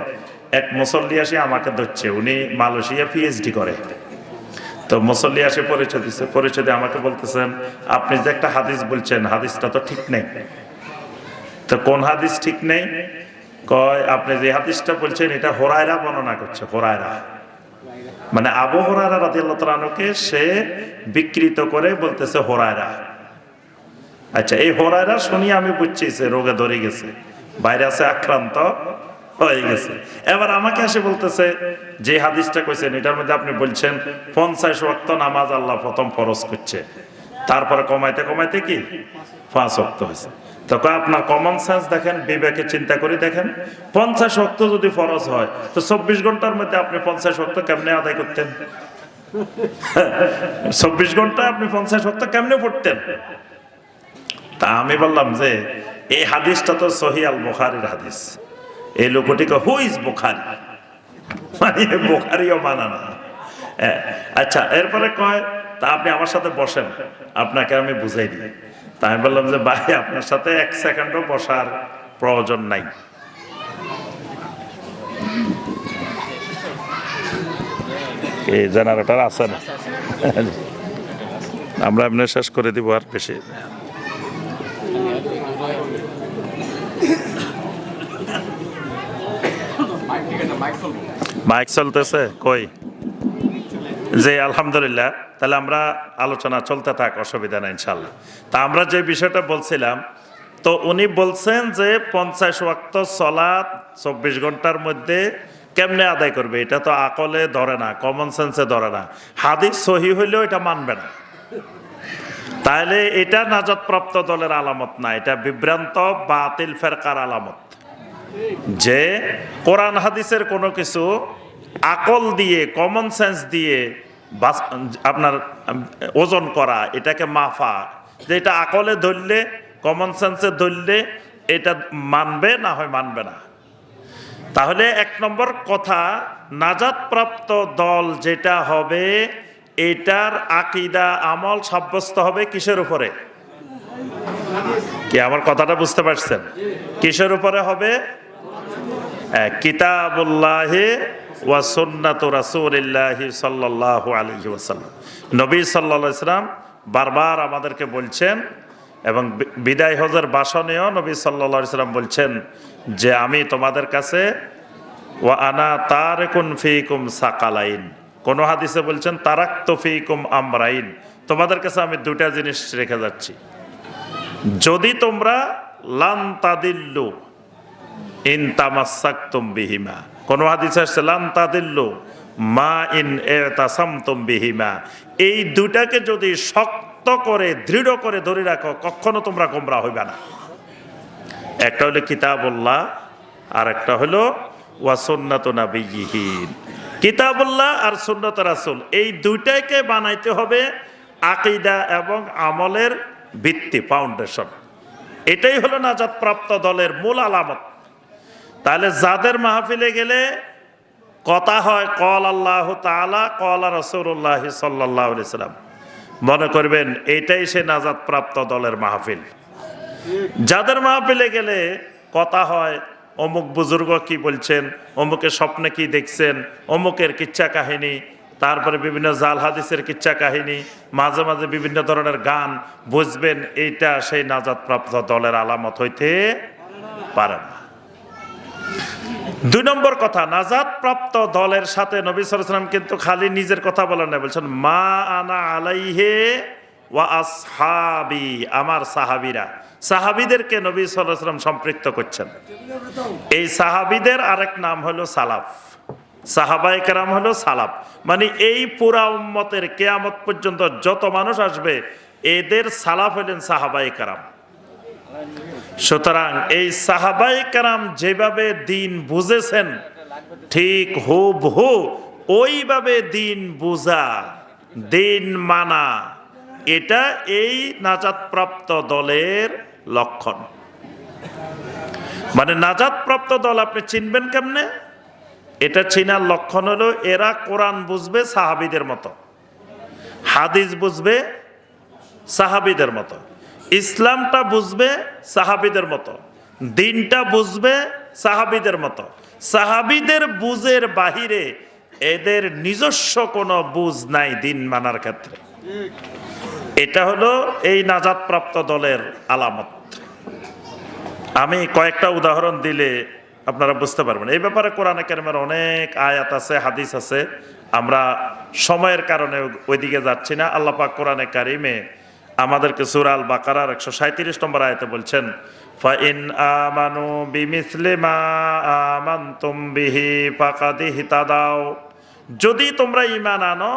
এক মুসল্লি আসি আমাকে ধরছে, উনি মালয়েশিয়া পিএইচডি করে। তো মুসল্লি আসে পরিচয় দিচ্ছে, পরিচয় দিয়ে আমাকে বলতেছেন আপনি যে একটা হাদিস বলছেন, হাদিসটা তো ঠিক নেই। তো কোন হাদিস ঠিক নেই? কয় আপনি যে হাদিসটা বলছেন এটা হুরায়রা বর্ণনা করছে। হুরায়রা মানে আবু হুরায়রা রাদিয়াল্লাহু তাআলা আনহুকে সে বিকৃত করে বলতেছে হুরায়রা। আচ্ছা, এই হুরায়রা শুনি আমি বুঝছি সে রোগে ধরে গেছে, ভাইরাসে আক্রান্ত হয়ে গেছে। এবার আমাকে এসে বলতেছে যে হাদিসটা কইছেন এটার মধ্যে আপনি বলছেন 50 ওয়াক্ত নামাজ আল্লাহ প্রথম ফরজ করছে, তারপরে কমাইতে কমাইতে কি 5 ওয়াক্ত হয়েছে। তো আপনার কমন সেন্স দেখেন, বিবেকে চিন্তা করে দেখেন, 50 ওয়াক্ত যদি ফরজ হয় তো 24 ঘন্টার মধ্যে আপনি 50 ওয়াক্ত কেমনে আদায় করতেন? 24 ঘন্টা আপনি 50 ওয়াক্ত কেমনে পড়তেন? তা আমি বললাম যে এই হাদিসটা তো সহিহ আল বুখারীর হাদিস। এই লোকটিকে হু ইজ বুখারী, মানে বুখারীও মানা না। আচ্ছা, এরপরে কয় তা আপনি আমার সাথে বসেন, আপনাকে আমি বুঝাই দিই। তা আমি বললাম যে ভাই আপনার সাথে 1 সেকেন্ডও বসার প্রয়োজন নাই। এই জেনারেটর আছে না, আমরা এমনি শেষ করে দিব আর বেশি। মাইক চলতেছে কই? যে আলহামদুলিল্লাহ, তাহলে আমরা আলোচনা চলতে থাক, অসুবিধা নাই ইনশাল্লাহ। তা আমরা যে বিষয়টা বলছিলাম, তো উনি বলছেন যে 50 ওয়াক্ত সালাত 24 ঘন্টার মধ্যে কেমনে আদায় করবে, এটা তো আকলে ধরে না, কমন সেন্সে ধরে না, হাদিস সহি হইলেও এটা মানবে না। তাহলে এটা নাজাতপ্রাপ্ত দলের আলামত না, এটা বিভ্রান্ত বাতিল ফেরকার আলামত। যে কোরআন হাদিসের কোনো কিছু আকল দিয়ে, কমন সেন্স দিয়ে আপনার ওজন করা, এটাকে মাফা, যে এটা আকলে ধরলে, কমন সেন্সে ধরলে এটা মানবে না হয় মানবে না। তাহলে এক নম্বর কথা, নাজাতপ্রাপ্ত দল যেটা হবে এটার আকীদা আমল সাব্যস্ত হবে কিসের উপরে? কি আমার কথাটা বুঝতে পারছেন? কিসের উপরে হবে? কিতাবুল্লাহি ওয়া সুন্নাতু রাসূলিল্লাহি সাল্লাল্লাহু আলাইহি ওয়াসাল্লাম। নবী সাল্লাল্লাহু আলাইহি ওয়াসাল্লাম বারবার আমাদেরকে বলছেন, এবং বিদায় হজের ভাষণেও নবী সাল্লাল্লাহু আলাইহি ওয়াসাল্লাম বলছেন যে আমি তোমাদের কাছে ওয়া আনা তারিকুন ফীকুম সাকালাইন, কোন হাদিসে বলছেন তারাকতু ফীকুম আমরাইন, তোমাদের কাছে আমি দুটা জিনিস রেখে যাচ্ছি, যদি তোমরা লান তাদিল্লু ইন তামাসসাকতুম বিহিমা, কোন হাদিসে আসছে লান তাদিল্লু মা ইন ইতাসামতুম বিহিমা, এই দুটাকে যদি শক্ত করে দৃঢ় করে ধরে রাখো কখনো তোমরা গোমরাহ হইবে না। একটা হলো কিতাবুল্লাহ আর একটা হলো ওয়া সুন্নাতু নাবিয়্যিহি। কিতাবুল্লাহ আর সুন্নাত রাসূল, এই দুইটাকে বানাইতে হবে আকীদা এবং আমলের ভিত্তি, ফাউন্ডেশন। এটাই হলো নাজাত প্রাপ্ত দলের মূল আলামত। তাহলে যাদের মাহফিলে গেলে কথা হয় কল আল্লাহ তাআলা কল রাসূলুল্লাহ সাল্লাল্লাহু আলাইহি সাল্লাম, মনে করবেন এইটাই সে নাজাত প্রাপ্ত দলের মাহফিল। যাদের মাহফিলে গেলে কথা হয় অমুক বুজুর্গ কি বলছেন, অমুকের স্বপ্নে কি দেখছেন, অমুকের কিচ্ছা কাহিনী, তারপরে বিভিন্ন জাল হাদিসের কিচ্ছা কাহিনী, মাঝে মাঝে বিভিন্ন ধরনের গান, বুঝবেন এইটা সেই নাজাত প্রাপ্ত দলের আলামত হইতে পারে না। দুই নম্বর কথা, নাজাত প্রাপ্ত দলের সাথে নবী সাল্লাল্লাহু আলাইহি ওয়াসাল্লাম কিন্তু খালি নিজের কথা বলেন না, বলছেন মা আনা আলাইহি ওয়া আসহাবি, আমার সাহাবীরা। সাহাবীদেরকে নবী সাল্লাল্লাহু আলাইহি ওয়াসাল্লাম সম্পৃক্ত করছেন। এই সাহাবীদের আরেক নাম হলো সালাফ, সাহাবায়ে কেরাম হলো সালাফ, মানে এই পুরা উম্মতের কিয়ামত পর্যন্ত যত মানুষ আসবে এদের সালাফ হলেন সাহাবায়ে কেরাম। সুতরাং এই সাহাবায়ে কেরাম যেভাবে দিন বুঝেছেন ঠিক হুবহু ওইভাবে দিন বুঝা, দিন মানা, এটা এই নাজাতপ্রাপ্ত দলের লক্ষণ। মানে নাজাতপ্রাপ্ত দল আপনি চিনবেন কেমনে? এটা চিনার লক্ষণ হলো এরা কোরআন বুঝবে সাহাবীদের মতো, হাদিস বুঝবে সাহাবীদের মতো, ইসলামটা বুঝবে সাহাবীদের মতো, দিনটা বুঝবে সাহাবীদের মতো। সাহাবীদের বুঝের বাহিরে এদের নিজস্ব কোনো বুঝ নাই দিন মানার ক্ষেত্রে। এটা হলো এই নাজাতপ্রাপ্ত দলের আলামত। আমি কয়েকটা উদাহরণ দিলে আপনারা বুঝতে পারবেন। এই ব্যাপারে কোরআনে কারিমের অনেক আয়াত আছে, হাদিস আছে, আমরা সময়ের কারণে ওইদিকে যাচ্ছি না। আল্লাহ পাক কোরআনে কারিমে আমাদেরকে সূরা আল বাকারার 137 নম্বর আয়াতে বলছেন ফাইন আমানু বিমিসলি মা আমানতুম বিহি ফাকাদ ইহতাদাও, যদি তোমরা ঈমান আনো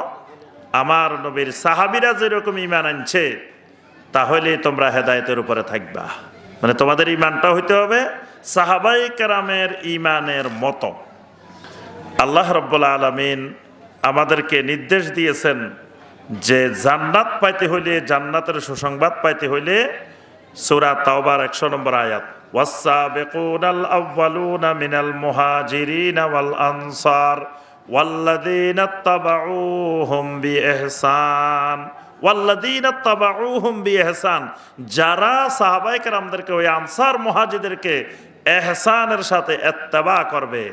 আমার নবীর সাহাবীরা যেরকম ঈমান আনছে তাহলে তোমরা হেদায়েতের উপরে থাকবা। মানে তোমাদের ঈমানটা হইতে হবে সাহাবায়ে কেরামের ঈমানের মতো। আল্লাহ রাব্বুল আলামিন আমাদেরকে নির্দেশ দিয়েছেন যে জান্নাত পাইতে হইলে, জান্নাতের সুসংবাদ পাইতে হইলে সূরা তাওবার 100 নম্বর আয়াত, ওয়াস-সাবিকুনাল আউয়ালুনা মিনাল মুহাজিরিনা ওয়াল আনসার ওয়াল্লাযীনা তাবাউহুম বিইহসান, ওয়াল্লাযীনা তাবাউহুম বিইহসান, যারা সাহাবায়ে কেরামদেরকে, ওই আনসার মুহাজিরদেরকে ইহসানের সাথে ইত্তেবা করবে,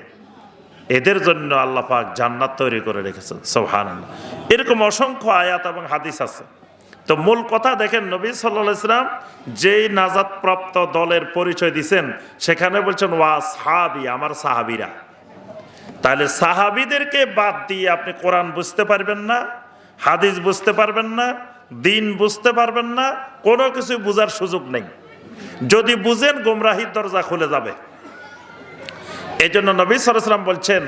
এদের জন্য আল্লাহ পাক জান্নাত তৈরি করে রেখেছেন। সুবহানাল্লাহ। এরকম অসংখ্য আয়াত এবং হাদিস আছে। তো মূল কথা দেখেন, নবী সাল্লাল্লাহু আলাইহি ওয়াসাল্লাম যেই নাজাতপ্রাপ্ত দলের পরিচয় দিয়েছেন সেখানে বলছেন ওয়া আসহাবি, আমার সাহাবীরা। তাহলে সাহাবীদেরকে বাদ দিয়ে আপনি কোরআন বুঝতে পারবেন না, হাদিস বুঝতে পারবেন না, দিন বুঝতে পারবেন না, কোনো কিছু বোঝার সুযোগ নেই। যদি বুঝেন গোমরাহির দরজা খুলে যাবে। এই জন্য নবী সাল্লাল্লাহু আলাইহি ওয়াসাল্লাম বলছেন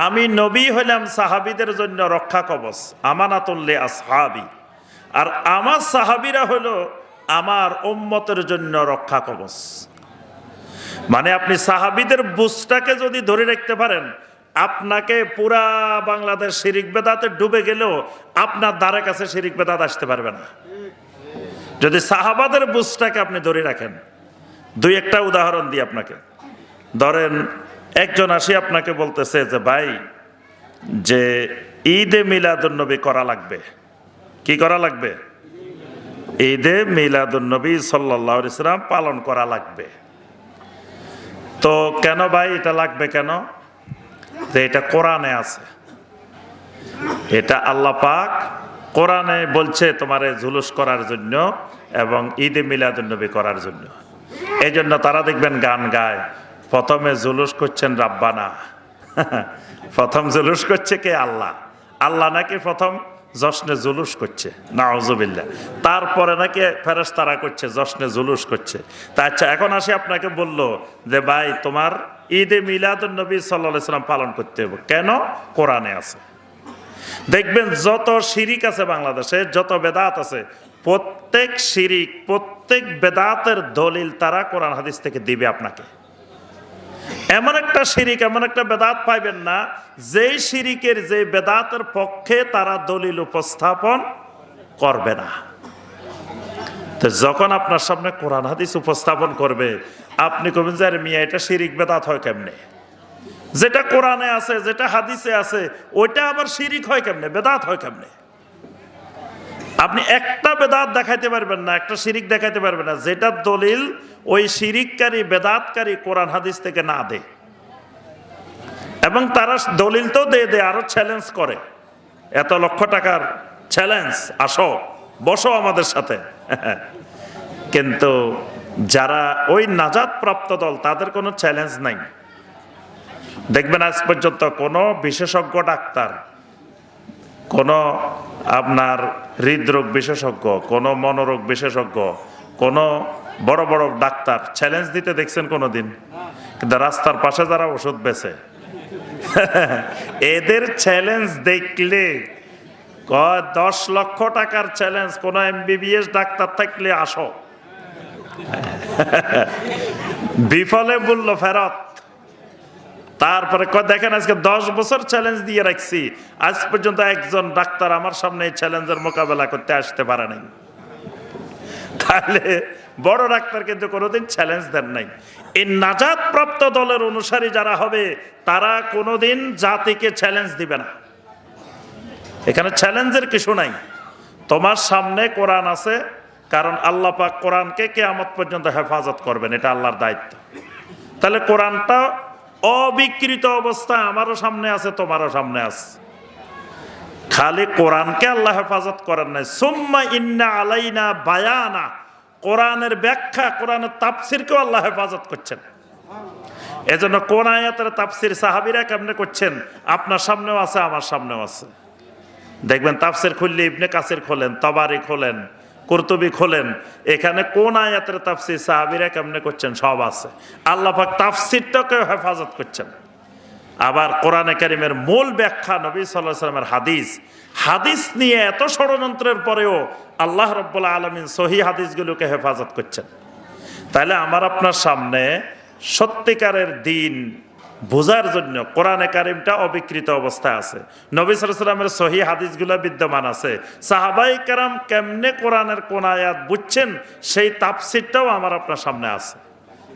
আমি নবী হইলাম সাহাবীদের জন্য রক্ষা কবচ, আমানাতুল্লি আসহাবি, আর আমার সাহাবীরা হলো আমার উম্মতের জন্য রক্ষা কবচ। মানে আপনি সাহাবীদের বুঝটাকে যদি ধরে রাখতে পারেন আপনাকে পুরা বাংলাদেশ শিরিক বেদাতে ডুবে গেলেও আপনার দ্বারে কাছে শিরিক বেদাত আসতে পারবে না, যদি সাহাবাদের বুঝটাকে আপনি ধরে রাখেন। দুই একটা উদাহরণ দিই আপনাকে। ধরেন একজন আসি আপনাকে বলতেছে যে ভাই, যে ঈদে মিলাদুন্নবী করা লাগবে। কি করা লাগবে? ঈদে মিলাদুন্নবী সাল্লাল্লাহু আলাইহি ওয়াসাল্লাম পালন করা লাগবে। তো কেন ভাই এটা লাগবে কেন? যে এটা কোরআনে আছে, এটা আল্লাহ পাক কোরআনে বলছে তোমারে জুলুস করার জন্য এবং ঈদে মিলাদুন্নবী করার জন্য। এই জন্য তারা দেখবেন গান গায়, প্রথমে জুলুস করছেন রাব্বানা, প্রথম জুলুস করছে কে? আল্লাহ। আল্লাহ নাকি প্রথম জশ্নে জুলুস করছে, নাউজুবিল্লাহ। তারপরে নাকি ফেরেশতারা করছে, জশ্নে জুলুস করছে। তা আচ্ছা, এখন আসি আপনাকে বললো যে ভাই তোমার ঈদে মিলাদুন্নবী সাল্লাল্লাহু আলাইহি ওয়াসাল্লাম পালন করতে হবে, কেন? কোরআনে আছে। দেখবেন যত শিরিক আছে বাংলাদেশে, যত বেদাত আছে, প্রত্যেক শিরিক, প্রত্যেক বেদাতের দলিল তারা কোরআন হাদিস থেকে দিবে আপনাকে। এমন একটা শিরিক, এমন একটা বেদাত পাইবেন না যেই শিরিকের, যে বেদাতের পক্ষে তারা দলিল উপস্থাপন করবে না। তো যখন আপনার সামনে কোরআন হাদিস উপস্থাপন করবে, আপনি কবেন যে আরে মিয়া এটা শিরিক বেদাত হয় কেমনে? যেটা কোরআনে আছে, যেটা হাদিসে আছে, ওইটা আবার শিরিক হয় কেমনে, বেদাত হয় কেমনে? আপনি একটা বেদাত দেখাইতে পারবেন না, একটা শিরিক দেখাইতে পারবেন না যেটা দলিল ওই শিরিককারী বেদাতকারী কোরআন হাদিস থেকে না দে। এবং তারা দলিল তো দে আরো চ্যালেঞ্জ করে, এত লক্ষ টাকার চ্যালেঞ্জ, আসো বসো আমাদের সাথে। কিন্তু যারা ওই নাজাত প্রাপ্ত দল, তাদের কোনো চ্যালেঞ্জ নাই। দেখবেন আজ পর্যন্ত কোনো বিশেষজ্ঞ ডাক্তার, কোনো আপনার হৃদরোগ বিশেষজ্ঞ, কোনো মনোরোগ বিশেষজ্ঞ, কোনো বড় বড় ডাক্তার চ্যালেঞ্জ দিতে দেখছেন কোনোদিন? কিন্তু রাস্তার পাশে যারা ওষুধ বেচে, এদের চ্যালেঞ্জ দেখলে 10 লক্ষ টাকার চ্যালেঞ্জ, কোন MBBS ডাক্তার থাকলে আসো, বিফলে বলল ফেরত। তারপরে দেখেন আজকে 10 বছর চ্যালেঞ্জ দিয়ে রাখছি, আজ পর্যন্ত একজন ডাক্তার আমার সামনে এই চ্যালেঞ্জের মোকাবেলা করতে আসতে পারে নাই। তাহলে বড় ডাক্তার কিন্তু কোনোদিন চ্যালেঞ্জ দেন নাই। এই নাজাত প্রাপ্ত দলের অনুসারী যারা হবে, তারা কোনোদিন জাতিকে চ্যালেঞ্জ দিবে না। এখানে চ্যালেঞ্জের কিছু নাই। তোমার সামনে কোরআন আছে, কারণ আল্লাহ পাক কোরআনকে কিয়ামত পর্যন্ত হেফাজত করবেন, এটা আল্লাহর দায়িত্ব। তাহলে কোরআনটা অবিকৃত অবস্থায় আমারও সামনে আছে, তোমারও সামনে আছে। খালি কোরআনকে আল্লাহ হেফাজত করেন নাই, সুম্মা ইন্না আলাইনা বায়ানা, কোরআনের ব্যাখ্যা, কোরআনের তাফসিরকেও আল্লাহ হেফাজত করছেন। এজন্য কোন আয়াতের তাফসির সাহাবীরা কেমনে করছেন, আপনার সামনেও আছে, আমার সামনেও আছে। দেখবেন তাফসির খুললে ইবনে কাসির খোলেন, তাবারি খোলেন, কুরতুবী খোলেন, এখানে কোন আয়াতের তাফসির সাহাবীরা কেমনে করছেন সব আছে। আল্লাহ পাক তাফসিরটাকে হেফাজত করছেন। আবার কোরআনে কারীমের মূল ব্যাখ্যা নবী সাল্লাল্লাহু আলাইহি ওয়াসাল্লামের হাদিস, হাদিস নিয়ে এত ষড়যন্ত্রের পরেও আল্লাহ রাব্বুল আলামিন সহিহ হাদিসগুলোকে হেফাজত করছেন। তাহলে আমার আপনার সামনে সত্যিকারের দিন বোঝার জন্য কোরআনে কারিমটা অবিকৃত অবস্থায় আছে, নবী সাল্লাল্লাহু আলাইহি ওয়াসাল্লামের সহিহ হাদিসগুলো বিদ্যমান আছে, সাহাবায়ে কেরাম কেমনে কোরআনের কোন আয়াত বুঝছেন সেই তাফসীরটাও আমার আপনার সামনে আছে।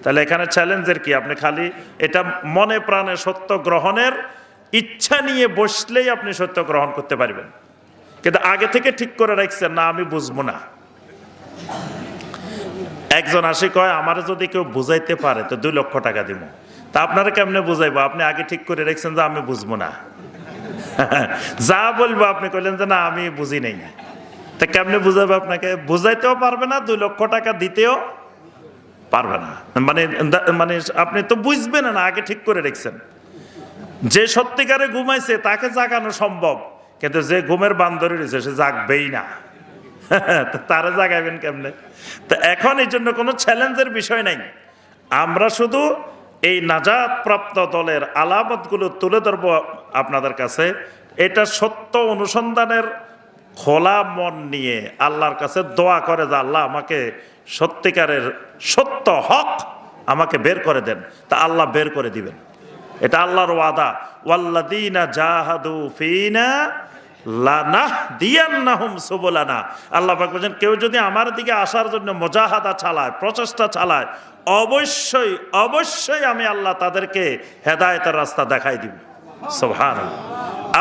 তাহলে এখানে চ্যালেঞ্জের কি? আপনি খালি এটা মনে প্রাণে সত্য গ্রহণের ইচ্ছা নিয়ে বসলেই আপনি সত্য গ্রহণ করতে পারবেন। কিন্তু আগে থেকে ঠিক করে রাখছেন না, আমি বুঝবো না। একজন আসি কয় আমার যদি কেউ বুঝাইতে পারে তো 2 লক্ষ টাকা দিব। তা আপনারা কেমনে বুঝাইবো? আপনি আগে ঠিক করে রাখছেন যে আমি বুঝবো না। যা বলবো আপনি কইলেন যে না আমি বুঝি নাই, তা কেমনে বুঝাবে? আপনাকে বুঝাইতেও পারবে না, 2 লক্ষ টাকা দিতেও পারবে না। মানে আপনি তো বুঝবেন না, আগে ঠিক করে রেখেছেন। যে সত্যিকারে ঘুমাইছে তাকে জাগানো সম্ভব, কিন্তু যে ঘুমের বান্দরে রয়েছে সে জাগবেই না, তারা জাগাবেন কেমনে? তো এখন এই জন্য কোনো চ্যালেঞ্জের বিষয় নাই। আমরা শুধু এই নাজাত প্রাপ্ত দলের আলামতগুলো তুলে ধরবো আপনাদের কাছে। এটা সত্য অনুসন্ধানের খোলা মন নিয়ে আল্লাহর কাছে দোয়া করে যে আল্লাহ আমাকে সত্যিকারের সত্য হক আমাকে বের করে দেন। তা আল্লাহ বের করে দিবেন। এটা আল্লাহর ওয়াদা, ওয়াল্লাযীনা জাহাদু ফীনা লানাহদিয়ান্নাহুম সুবুলানা। আল্লাহ পাক বলেন, কেউ যদি আমার দিকে আসার জন্য মুজাহাদা চালায়, প্রচেষ্টা চালায়, অবশ্যই অবশ্যই আমি আল্লাহ তাদেরকে হেদায়েতের রাস্তা দেখাই দিব। সুবহানাল্লাহ।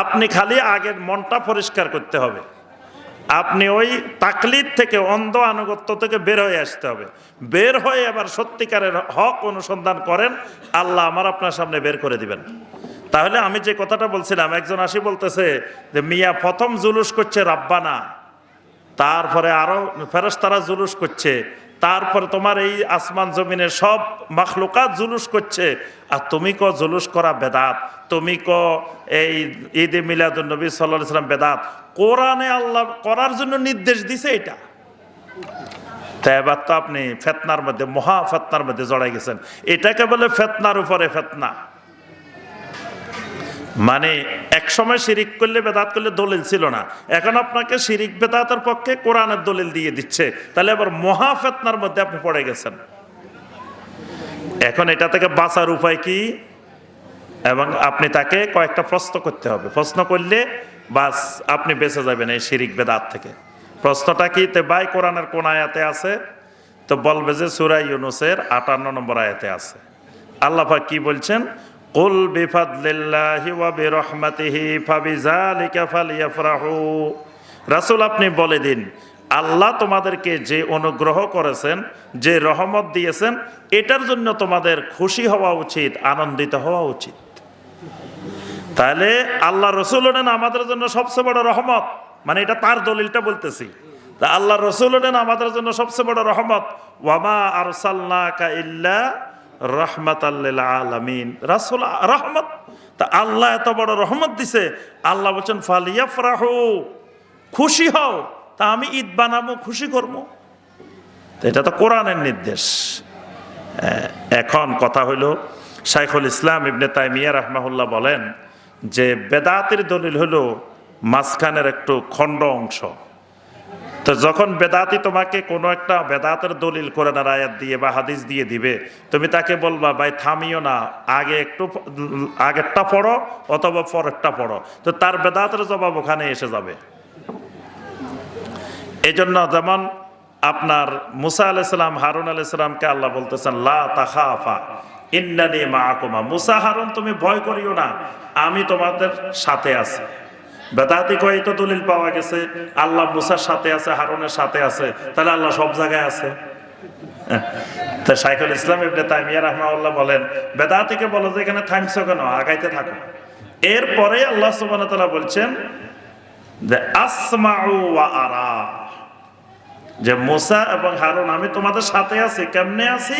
আপনি খালি আগের মনটা পরিষ্কার করতে হবে। আপনি ওই তাকলিদ থেকে, অন্ধ আনুগত্য থেকে বের হয়ে আসতে হবে। বের হয়ে এবার সত্যিকারের হক অনুসন্ধান করেন, আল্লাহ আমার আপনার সামনে বের করে দিবেন। তাহলে আমি যে কথাটা বলছিলাম, একজন আসি বলতেছে যে মিয়া প্রথম জুলুস করছে রাব্বানা, তারপরে আরো ফেরেশতারা জুলুস করছে, তারপরে তোমার এই আসমান জমিনের সব মাখলুকাত জুলুস করছে, আর তুমি ক জুলুস করা বেদাত, তুমি ক এই ঈদে মিলাদুন নবী সাল্লাল্লাহু আলাইহি ওয়াসাল্লাম বেদাত। কোরআনে আল্লাহ করার জন্য নির্দেশ দিছে এটা। তাই এবার তো আপনি ফেতনার মধ্যে, মহা ফেতনার মধ্যে জড়াই গেছেন। এটাকে বলে ফেতনার উপরে ফেতনা। মানে এক সময় শিরিক করলে, বেদাত করলে দলিল ছিল না, এখন আপনাকে শিরিক বেদাতের পক্ষে কোরআনের দলিল দিয়ে দিচ্ছে। তাহলে আবার মহা ফিতনার মধ্যে আপনি পড়ে গেছেন। এখন এটা থেকে বাঁচার উপায় কি? এবং আপনি তাকে কয়েকটা প্রশ্ন করতে হবে। প্রশ্ন করলে বাস আপনি বেঁচে যাবেন এই শিরিক বেদাত থেকে। প্রশ্নটা কি? তে ভাই কোরআনের কোন আয়াতে আছে? তো বলবে যে সূরা ইউনূসের 58 নম্বর আয়াতে আছে। আল্লাহ পাক কি বলছেন? কুল বিফাদলিল্লাহি ওয়া বিরহমাতিহি ফাবিযালিকা ফালইফরাহু। রাসূল আপনি বলে দিন, আল্লাহ তোমাদেরকে যে অনুগ্রহ করেছেন, যে রহমত দিয়েছেন, এটার জন্য তোমাদের খুশি হওয়া উচিত, আনন্দিত হওয়া উচিত। তাহলে আল্লাহ রসুল হলেন আমাদের জন্য সবচেয়ে বড় রহমত। মানে এটা তার দলিলটা বলতেছি। তা আল্লাহ রসুল হলেন আমাদের জন্য সবচেয়ে বড় রহমত। ওয়ামা আরসালনাকা ইল্লা রাহমাতাল লিল আলামিন। রাসূল রহমত। তা আল্লাহ এত বড় রহমত দিছে, আল্লাহ বলেন ফালিয়াফরাহু, খুশি হও। তা আমি ঈদ বানাবো, খুশি করবো। এটা তো কোরআনের নির্দেশ। এখন কথা হইল, শাইখুল ইসলাম ইবনে তাইমিয়া রাহমাহুল্লাহ বলেন যে বেদাতের দলিল হলো মাঝখানের একটু খণ্ড অংশ। তো যখন বেদাতি তোমাকে কোনো একটা বেদাতের দলিল কোরআনের আয়াত দিয়ে বা হাদিস দিয়ে দিবে, তুমি তাকে বলবা ভাই থামিও না, আগে একটু আগেরটা পড়ো অথবা পরেরটা পড়ো। তো তার বেদাতের জবাব ওখানে এসে যাবে। এই জন্য যেমন আপনার মুসা আলাইহিস সালাম হারুন আলাইহিস সালামকে আল্লাহ বলতেছেন লা তাখাফা ইন্নানি মাআকুমা। মুসা, হারুন তুমি ভয় করিও না, আমি তোমাদের সাথে আছি। বেদাতি কয় তো দলিল পাওয়া গেছে আল্লাহ মুসার সাথে আছে, হারুনের সাথে আছে, তাহলে আল্লাহ সব জায়গায় আছে। তো শাইখুল ইসলাম ইবনে তাইমিয়া রাহমাহুল্লাহ বলেন বেদাতিকে বলো যে এখানে থামছো কেন, আগাইতে থাকো। এরপরে আল্লাহ সুবহানাহু ওয়া তাআলা বলছেন যে আসমাউ ওয়া আরা, যে মুসা এবং হারুন আমি তোমাদের সাথে আছি। কেমনে আছি?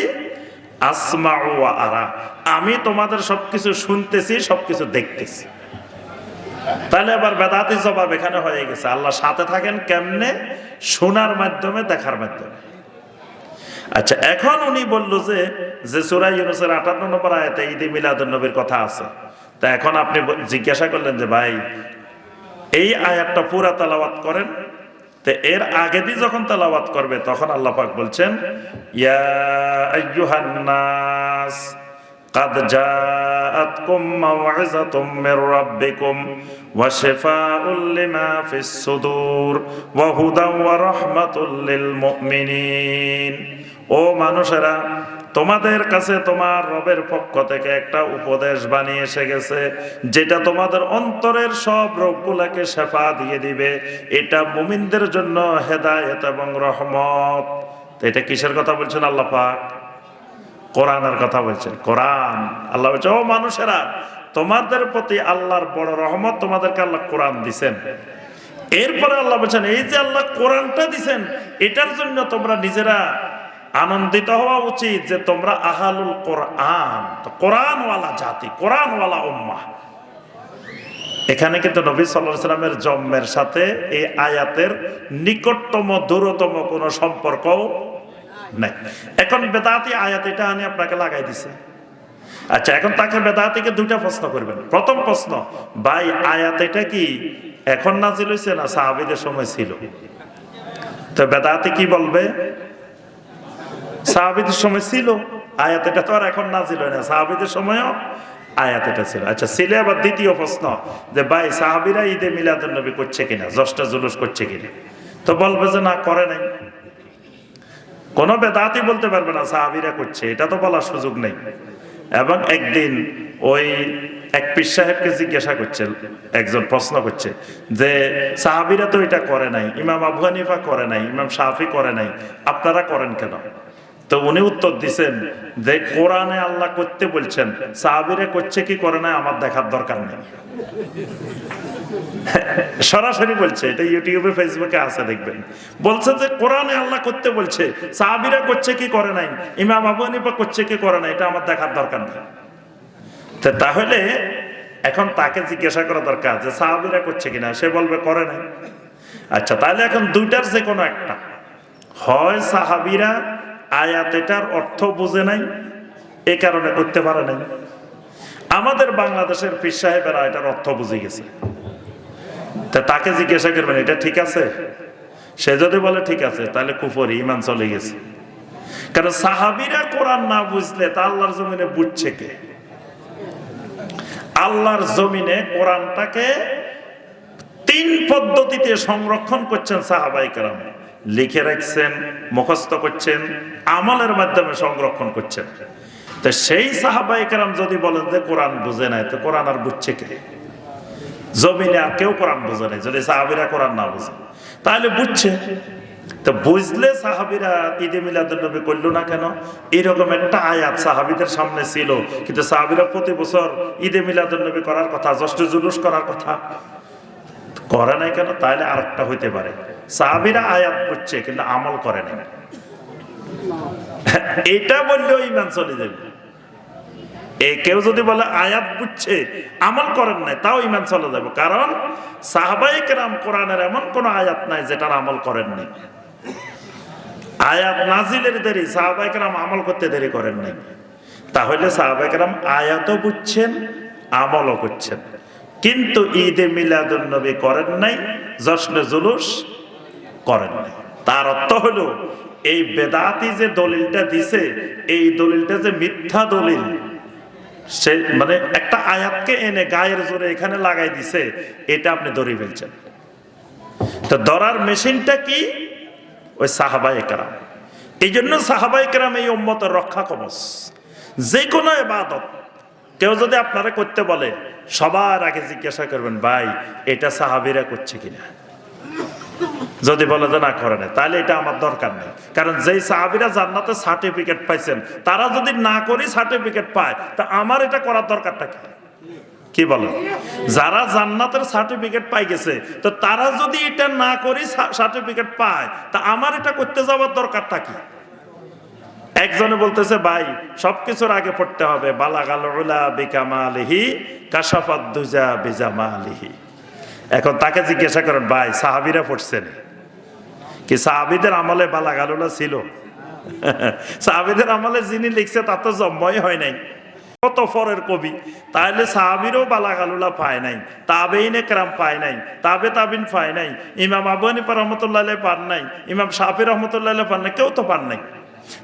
আসমাউ ওয়া আরা, আমি তোমাদের সবকিছু শুনতেছি, সবকিছু দেখতেছি। তাহলে আবার বেদাতি জবাব এখানে হয়ে গেছে। আল্লাহ সাথে থাকেন কেমনে? শোনার মাধ্যমে, দেখার মাধ্যমে। আচ্ছা, এখন উনি বলল যে সূরা ইউনূসের 58 নম্বর আয়াতে ঈদে মিলাদুন নবীর কথা আছে। তা এখন আপনি জিজ্ঞাসা করলেন যে ভাই এই আয়াতটা পুরা তেলাওয়াত করেন। তো এর আগে দিয়ে যখন তেলাওয়াত করবে তখন আল্লাহ পাক বলছেন ইয়া আইয়ুহান নাস قد جاءتكم موعظة من ربكم وشفاء لما في الصدور وهدى ورحمة للمؤمنين। ও মানুষেরা, তোমাদের কাছে তোমার রবের পক্ষ থেকে একটা উপদেশ বানিয়ে এসে গেছে, যেটা তোমাদের অন্তরের সব রোগগুলাকে শেফা দিয়ে দিবে। এটা মুমিনদের জন্য হেদায়েত এবং রহমত। এটা কিসের কথা বলছেন আল্লাহ পাক? কোরআনের কথা বলছেন। কোরআন আল্লাহ বলছে ও মানুষেরা, তোমাদের প্রতি আল্লাহর বড় রহমত, তোমাদেরকে আল্লাহ কোরআন দিছেন। এরপরে আল্লাহ বলছেন এই যে আল্লাহ কোরআনটা দিছেন, এটার জন্য তোমরা নিজেরা আনন্দিত হওয়া উচিত যে তোমরা আহালুল কোরআন, কোরআনওয়ালা জাতি, কোরআনওয়ালা উম্মাহ। এখানে কিন্তু নবী সাল্লাল্লাহু আলাইহি ওয়াসাল্লামের জন্মের সাথে এই আয়াতের নিকটতম দূরতম কোনো সম্পর্ক নাই। এখন বেদাতি আয়াত এটা আনি আপনাকে লাগাই দিছে। আচ্ছা, এখন তাকে বেদাতিকে দুইটা প্রশ্ন করবেন। প্রথম প্রশ্ন, ভাই আয়াত এটা কি এখন নাজিল হয়েছে না সাহাবীদের সময় ছিল? তো বেদাতি কি বলবে? সাহাবীদের সময় ছিল। আয়াত এটা তো আর এখন নাজিল হয় না, সাহাবীদের সময়ও আয়াত এটা ছিল। আচ্ছা, ছেলে আবার দ্বিতীয় প্রশ্ন যে ভাই সাহাবীরা ঈদে মিলাদুন নবী করছে কিনা, জশ্নে জুলুস করছে কিনা? তো বলবে যে না, করে নাই। কোনো বেদাতই বলতে পারবে না সাহাবীরা করছে, এটা তো বলার সুযোগ নেই। এবং একদিন ওই এক পীর সাহেবকে জিজ্ঞাসা করছেন, একজন প্রশ্ন করছে যে সাহাবীরা তো এটা করে নাই, ইমাম আবু হানিফা করে নাই, ইমাম শাফি করে নাই, আপনারা করেন কেন? তো উনি উত্তর দিছেন যে কোরআনে আল্লাহ করতে বলছেন, সাহাবীরা করছে কি করে নাই আমার দেখার দরকার নেই। সরাসরি বলছে, এটা ইউটিউবে ফেসবুকে আছে, দেখবেন। বলছে যে কোরআনে আল্লাহ করতে বলছে, সাহাবীরা করছে কি করে নাই, ইমাম আবু হানিফা করছে কি করে নাই, এটা আমার দেখার দরকার নেই। তাহলে এখন তাকে জিজ্ঞাসা করা দরকার যে সাহাবীরা করছে কিনা, সে বলবে করে নাই। আচ্ছা, তাহলে এখন দুইটার যে কোনো একটা, হয় সাহাবীরা আয়াত এটার অর্থ বুঝে নাই, এই কারণে করতে পারে নাই। আমাদের বাংলাদেশের পীর সাহেবেরা এটার অর্থ বুঝে গেছে, তা তাকে জিজ্ঞাসা করবেন এটা ঠিক আছে? সে যদি বলে ঠিক আছে, তাহলে কুফরি, ঈমান চলে গেছে। কারণ সাহাবীরা কোরআন না বুঝলে তা আল্লাহর জমিনে বুঝছে কে? আল্লাহর জমিনে কোরআনটাকে 3 পদ্ধতিতে সংরক্ষণ করছেন সাহাবায়ে কেরাম, লিখে রাখছেন, মুখস্থ করছেন, আমলের মাধ্যমে সংরক্ষণ করছেন। তো সেই সাহাবায়ে কেরাম যদি বলেন যে কোরআন বুঝে নাই, তো কোরআন আর বুঝছে কে? জমিনে আর কেউ কোরআন বুঝে নাই। যদি সাহাবীরা কোরআন না বুঝে, তাহলে বুঝছে। তো বুঝলে সাহাবীরা ঈদে মিলাদুন নবী করলো না কেন? এরকম একটা আয়াত সাহাবীদের সামনে ছিল, কিন্তু সাহাবীরা প্রতি বছর ঈদে মিলাদুন নবী করার কথা, জশ্নে জুলুস করার কথা, করে নাই কেন? তাহলে আরেকটা হইতে পারে, সাহাবীরা আয়াত বুঝছে কিন্তু আমল করে নাই। এটা বললেও ঈমান চলে যাবে। কেউ যদি বলে আয়াত বুঝছে আমল করেন নাই, তাও ঈমান চলে যাবে। কারণ সাহাবায়ে কেরাম কোরআনের এমন কোন আয়াত নাই যেটার আমল করেন নাই। আয়াত নাজিলের দেরি, সাহাবায়ে কেরাম আমল করতে দেরি করেন নাই। তাহলে সাহাবায়ে কেরাম আয়াতও বুঝছেন, আমলও করছেন, কিন্তু ঈদে মিলাদুন নবী করেন নাই, জশ্নে জুলুস করেন নাই। তার অর্থ হলো এই বেদাতি যে দলিলটা দিছে, এই দলিলটা যে মিথ্যা দলিল। সে মানে একটা আয়াতকে এনে গায়ের জোরে এখানে লাগাই দিছে, এটা আপনি ধরে ফেলছেন। তো ধরার মেশিনটা কি? ওই সাহাবায়ে কেরাম। এই জন্য সাহাবায়ে কেরাম এই উম্মতের রক্ষা কবচ। যে কোনো ইবাদত কেউ যদি আপনারা করতে বলে, সবার আগে জিজ্ঞাসা করবেন ভাই এটা সাহাবীরা করছে কিনা। যদি বলে যে না করে না, তাহলে এটা আমার দরকার নেই। কারণ যেই সাহাবীরা জান্নাতে সার্টিফিকেট পাইছেন, তারা যদি না করি সার্টিফিকেট পায়, তা আমার এটা করার দরকারটা কি? কি বলেন? যারা জান্নাতের সার্টিফিকেট পাই গেছে, তো তারা যদি এটা না করি সার্টিফিকেট পায়, তা আমার এটা করতে যাওয়ার দরকারটা কি? একজনে বলতেছে ভাই সবকিছুর আগে পড়তে হবে বালাগাল উলা বিকামালিহি কাশাফাদ দুজা বিজামালিহি। এখন তাকে জিজ্ঞাসা করেন ভাই সাহাবীরা পড়ছেন কি? সাহাবীদের আমলে বালাগাল উলা ছিল? সাহাবীদের আমলে যিনি লিখছে তার তো জন্মই হয় নাই, কত পরের কবি। তাহলে সাহাবীরও বালাগাল উলা পায় নাই, তাবেইনে কেরাম পায় নাই, তাবিন পায় নাই, ইমাম আবু হানিফা রাহমাতুল্লাহ আলাইহি পান নাই, ইমাম শাফি রাহমাতুল্লাহ আলাইহি পান নাই, কেউ তো পান নাই।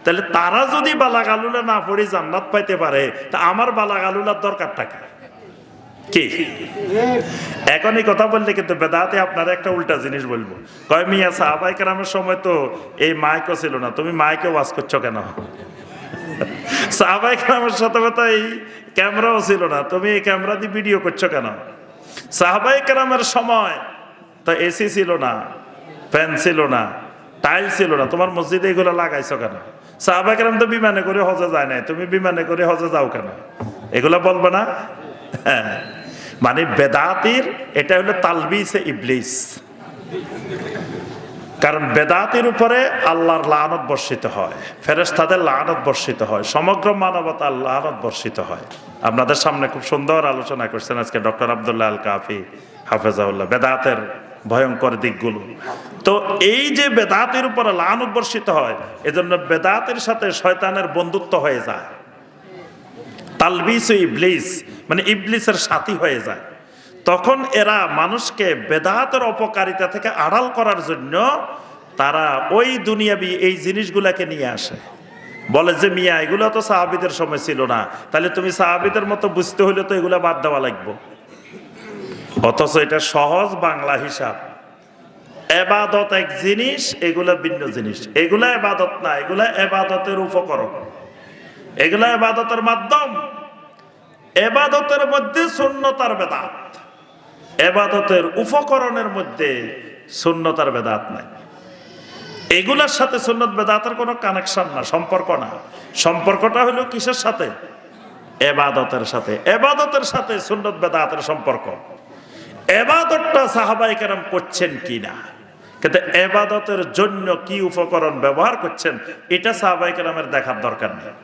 তাহলে তারা যদি বালাগালুলা না পড়ি জান্নাত পাইতে পারে, তা আমার বালাগালুলার দরকারটা কি? এখন এই কথা বললে কিন্তু বেদাতে আপনারা একটা উল্টা জিনিস বলবো, কয় মিয়া সাহাবায়ে কেরামের সময় তো এই মাইকও ছিল না, তুমি মাইকে ওয়াজ করছো কেন? সাহাবায়ে কেরামের সাথে কথা এই ক্যামেরাও ছিল না, তুমি এই ক্যামেরা দিয়ে ভিডিও করছো কেন? সাহাবায়ে কেরামের সময় তো এসি ছিল না, ফ্যান ছিল না, টাইল ছিল না, তোমার মসজিদে এগুলো লাগাইছো কেন? সাহাবায়ে কেরাম তো বিমানে করে হজে যায় নাই, তুমি বিমানে করে হজে যাও কেন? এগুলো বলবে না? মানে বেদাতির এটা হলো তালবিসে ইবলিস। কারণ বেদাতির উপরে আল্লাহর লানত বর্ষিত হয়, ফেরেশতাদের লানত বর্ষিত হয়, সমগ্র মানবতার লানত বর্ষিত হয়। আপনাদের সামনে খুব সুন্দর আলোচনা করছেন আজকে ডক্টর আব্দুল্লাহ আল কাফি হাফেজাউল্লাহ, বেদাতের ভয়ঙ্কর দিকগুলো। তো এই যে বেদাতের উপরে লানত বর্ষিত হয়, এজন্য বেদাতের সাথে শয়তানের বন্ধুত্ব হয়ে যায়, তালবিস ইবলিস মানে ইবলিসের সাথী হয়ে যায়। তখন এরা মানুষকে বেদাতের অপকারিতা থেকে আড়াল করার জন্য তারা ওই দুনিয়াবি এই জিনিসগুলাকে নিয়ে আসে। বলে যে মিয়া এগুলো তো সাহাবীদের সময় ছিল না, তাহলে তুমি সাহাবীদের মতো বুঝতে হলে তো এগুলা বাদ দেওয়া লাগবে। অথচ এটা সহজ বাংলা হিসাব। এবাদত এক জিনিস, এগুলা ভিন্ন জিনিস। এগুলা এবাদত না, এগুলা এবাদতের উপকরণ, এগুলা এবাদতের মাধ্যম। এবাদতের মধ্যে সুন্নত আর বেদাত, এবাদতের উপকরণের মধ্যে সুন্নত আর বেদাত নাই। এগুলার সাথে সুন্নত বেদাতের কোনো কানেকশন না, সম্পর্ক না। সম্পর্কটা হলো কিসের সাথে? এবাদতের সাথে। এবাদতের সাথে সুন্নত বেদাতের সম্পর্ক। এবাদতটা সাহাবায়ে কেরাম করছেন কিনা, কিন্তু এবাদতের জন্য কি উপকরণ ব্যবহার করছেন এটা সাহাবায়ে কেরামের দেখার দরকার নেই।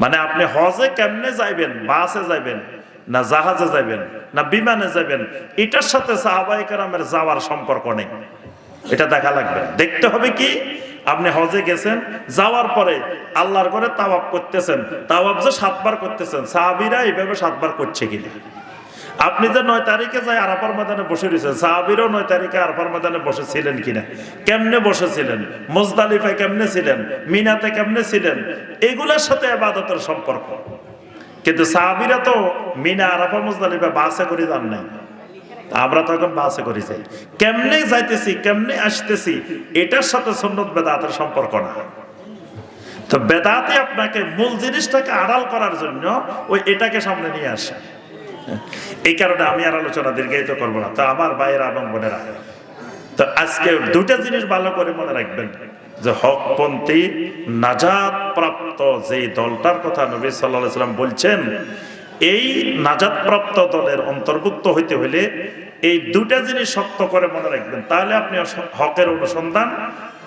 মানে আপনি হজে কেমনে যাইবেন, বাসে যাইবেন না জাহাজে যাইবেন না বিমানে যাবেন, এটার সাথে সাহাবায়ে কেরামের যাওয়ার সম্পর্ক নেই। এটা দেখা লাগবে। দেখতে হবে কি, আপনি হজে গেছেন, যাওয়ার পরে আল্লাহর ঘরে তাওয়াফ করতেছেন, তাওয়াফ যে 7 বার করতেছেন, সাহাবীরা এইভাবে 7 বার করছে কিনা। আপনি যে 9 তারিখে যাই আরাফার ময়দানে বসে রয়েছেন, সাহাবীরাও 9 তারিখে আরাফার ময়দানে বসেছিলেন কিনা, কেমনে বসেছিলেন, মুজদালিফায় কেমনে ছিলেন, মিনাতে কেমনে ছিলেন, এগুলোর সাথে ইবাদতের সম্পর্ক। কিন্তু সাহাবীরা তো মিনা, আরাফা, মুজদালিফা বাসে করে যান নাই, আমরা তো এখন বাসে করে যাই। কেমনে যাইতেছি, কেমনে আসতেছি, এটার সাথে সুন্নত বেদাতের সম্পর্ক না। তো বেদাতে আপনাকে মূল জিনিসটাকে আড়াল করার জন্য ওই এটাকে সামনে নিয়ে আসে। এই কারণে আমি আর আলোচনা দীর্ঘায়িত করবো না। তো আমার ভাইয়েরা এবং বোনেরা, তো আজকে দুটা জিনিস ভালো করে মনে রাখবেন, যে হকপন্থী নাজাত প্রাপ্ত যে দলটার কথা নবী সাল্লাল্লাহু আলাইহি ওয়াসাল্লাম বলছেন, এই নাজাত প্রাপ্ত দলের অন্তর্ভুক্ত হইতে হলে এই দুটা জিনিস শক্ত করে মনে রাখবেন, তাহলে আপনি হকের অনুসন্ধান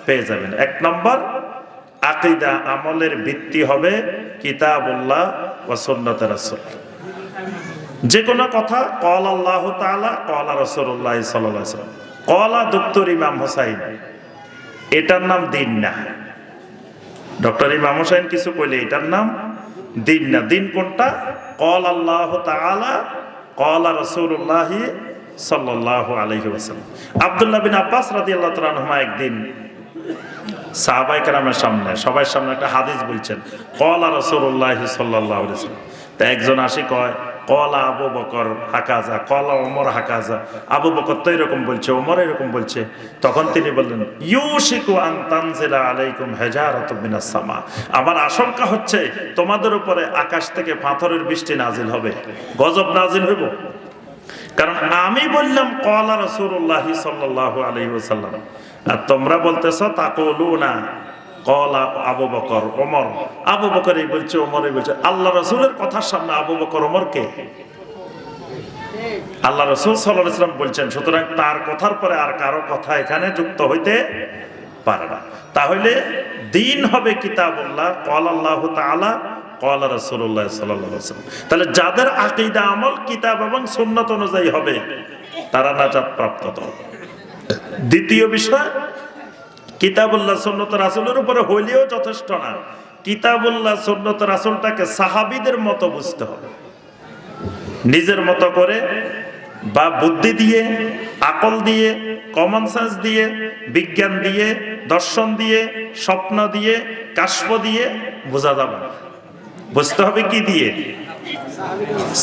পেয়ে যাবেন। 1 নম্বর, আকীদা আমলের ভিত্তি হবে কিতাবুল্লাহ ওয়া সুন্নাতে রাসূল। যে কোনো কথা ক্বাল আল্লাহু তাআলা, ক্বাল রাসূলুল্লাহ সাল্লাল্লাহু আলাইহি ওয়াসাল্লাম, ক্বালা ডক্টর ইমাম হোসাইন, এটার নাম দিন না। ডক্টর ইমাম হোসাইন কিছু কইলে এটার নাম দিন না। দিন কোনটা? ক্বাল আল্লাহু তাআলা, ক্বাল রাসূলুল্লাহ সাল্লাল্লাহু আলাইহি ওয়াসাল্লাম। আব্দুল্লাহ বিন আব্বাস রাদিয়াল্লাহু তাআলা আনহুমা একদিন সাহাবায়ে কেরামের সামনে, সবার সামনে একটা হাদিস বলছেন, ক্বালা রাসূলুল্লাহ সাল্লাল্লাহু আলাইহি ওয়াসাল্লাম। তা একজন আসি কয়, ক্বালা আবু বকর হাকাজা, ক্বালা ওমর হাকাজা। আবু বকর তো এরকম বলছে, ওমর এরকম বলছে। তখন তিনি বললেন, ইউশিকু আন তানজিলা আলাইকুম হিজারাতুম মিনাস সামা, আমার আশঙ্কা হচ্ছে তোমাদের উপরে আকাশ থেকে পাথরের বৃষ্টি নাজিল হবে, গজব নাজিল হইব। কারণ আমি বললাম ক্বালা রাসূলুল্লাহ সাল্লাল্লাহু আলাইহি ওয়াসাল্লাম, আর তোমরা বলতেছ তাকুলুনা ক্বালা আবু বকর ওমর। আবু বকর এই বলছে, ওমর এই বলছে। আল্লাহ রাসূলের কথার সামনে আবু বকর ওমর কে? আল্লাহ রাসূল সাল্লাল্লাহু আলাইহি ওয়াসাল্লাম বলছেন, সুতরাং তার কথার পরে আর কারো কথা এখানে যুক্ত হইতে পারে না। তাহলে দিন হবে কিতাবুল্লাহ, ক্বালা আল্লাহু তাআলা, ক্বালা রাসূলুল্লাহ সাল্লাল্লাহু আলাইহি ওয়াসাল্লাম। তাহলে যাদের আকীদা আমল কিতাব এবং সুন্নাত অনুযায়ী হবে, তারা নাজাত প্রাপ্ত দল। দ্বিতীয় বিষয়, কিতাবুল্লাহ সুন্নত রাসূলের উপরে হইলেও যথেষ্ট না, কিতাবুল্লাহ সুন্নত রাসূলটাকে সাহাবীদের মতো বুঝতে হবে। নিজের মতো করে বা বুদ্ধি দিয়ে, আকল দিয়ে, কমন সেন্স দিয়ে, বিজ্ঞান দিয়ে, দর্শন দিয়ে, স্বপ্ন দিয়ে, কাশফ দিয়ে বোঝা যাবে না। বুঝতে হবে কি দিয়ে?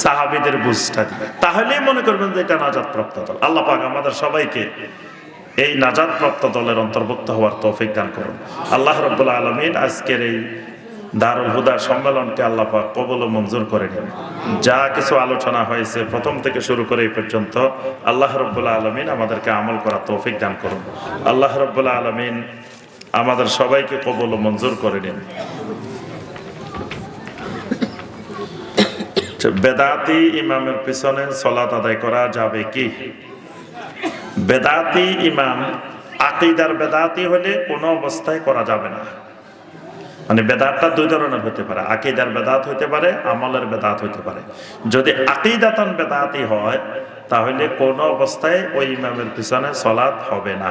সাহাবীদের বুঝটা দিয়ে। তাহলেই মনে করবেন যে এটা নাজাত প্রাপ্ত দল। আল্লাহ পাক আমাদের সবাইকে এই নাজাত প্রাপ্ত দলের অন্তর্ভুক্ত হওয়ার তৌফিক দান করুন। আল্লাহ রাব্বুল আলামিন আজকের এই দারুল হুদা সম্মেলনকে আল্লাহ পাক কবুল ও মঞ্জুর করে নিন। যা কিছু আলোচনা হয়েছে প্রথম থেকে শুরু করে এই পর্যন্ত, আল্লাহ রাব্বুল আলামিন আমাদেরকে আমল করার তৌফিক দান করুন। আল্লাহ রাব্বুল আলামিন আমাদের সবাইকে কবুল ও মঞ্জুর করে নিন। বেদাতি ইমামের পিছনে সালাত আদায় করা যাবে কি? বেদাতি ইমাম আকীদার বেদাতি হলে কোনো অবস্থায় করা যাবে না। মানে বেদাতটা 2 ধরনের হতে পারে, আকীদার বেদাত হতে পারে, আমলের বেদাত হতে পারে। যদি আকীদাতান বেদাতি হয়, তাহলে কোনো অবস্থায় ওই ইমামের পিছনে সালাত হবে না।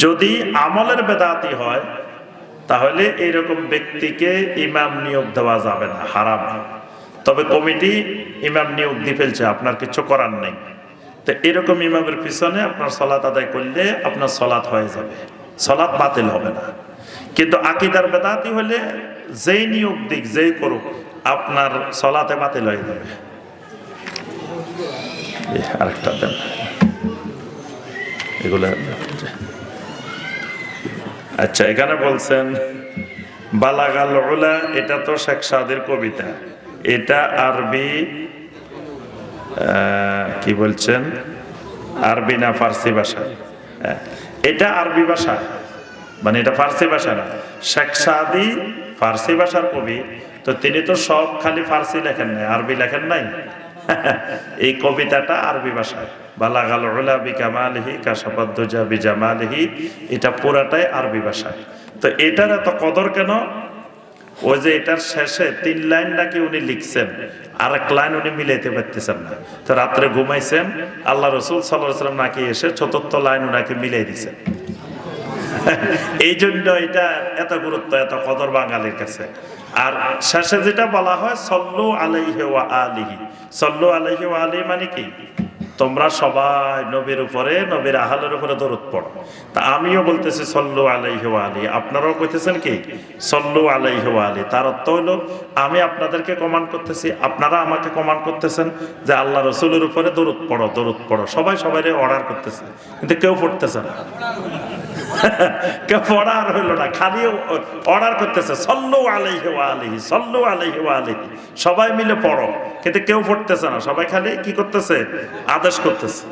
যদি আমলের বেদাতি হয়, তাহলে এইরকম ব্যক্তিকে ইমাম নিয়োগ দেওয়া যাবে না, হারাম। তবে কমিটি ইমাম নিয়োগ দিয়ে ফেলছে, আপনার কিছু করার নেই। তো এরকম ইমামের পিছনে আপনার সালাত আদায় করলে আপনার সালাত হয়ে যাবে, সালাত বাতিল হবে না। কিন্তু আকীদার বেদাতি হলে যেই নিয়োগ দিক যেই করুক আপনার সলাতে বাতিল হয়ে যাবে। আরেকটা দেন এগুলা। আচ্ছা, এখানে বলছেন বালাগাল উলা, এটা তো শেখ সাদির কবিতা, এটা আরবি কি বলছেন, আরবি না ফার্সি ভাষা? এটা আরবি ভাষা, মানে এটা ফার্সি ভাষা না। শেখ সাদি ফার্সি ভাষার কবি, তো তিনি তো সব খালি ফার্সি লেখেন নাই, আরবি লেখেন নাই। এই কবিতাটা আরবি ভাষায়, বালাগাল উলা বিকামালিহি কাশাফাদ-দুজা বিজামালিহি, এটা পুরাটাই আরবি ভাষায়। তো এটার এত কদর কেন? ওই যে এটার শেষে 3 লাইন নাকি উনি লিখছেন, আর এক লাইন উনি মিলাইতে পারতেছেন না। তো রাত্রে ঘুমাইছেন, আল্লাহ রসুল সাল্লাল্লাহু আলাইহি ওয়াসাল্লাম নাকি এসে 4র্থ লাইন উনাকে মিলাই দিছেন। এই জন্য এটা এত গুরুত্ব, এত কদর বাঙালির কাছে। আর শেষে যেটা বলা হয় সল্লু আলাইহি ওয়া আলিহি, সল্লু আলাইহি ওয়া আলিহি মানে কি, তোমরা সবাই নবীর উপরে, নবীর আহলের উপরে দরুদ পড়ো। তা আমিও বলতেছি সল্লু আলাইহি ওয়া আলিহি, আপনারাও কইতেছেন কি সল্লু আলাইহি ওয়া আলিহি। তার অর্থ হলো আমি আপনাদেরকে কমান্ড করতেছি, আপনারা আমাকে কমান্ড করতেছেন যে আল্লাহ রসুলের উপরে দরুদ পড়ো, দরুদ পড়ো। সবাই সবাইরে অর্ডার করতেছে, কিন্তু কেউ পড়তেছে না। কেউ পড়া আর হইল না, খালি অর্ডার করতেছে সল্লু আলাইহি ওয়া আলিহি, সল্লু আলাইহি ওয়া আলিহি, সবাই মিলে পড়ো, কিন্তু কেউ পড়তেছে না। সবাই খালি কি করতেছে, আদেশ করতেছে।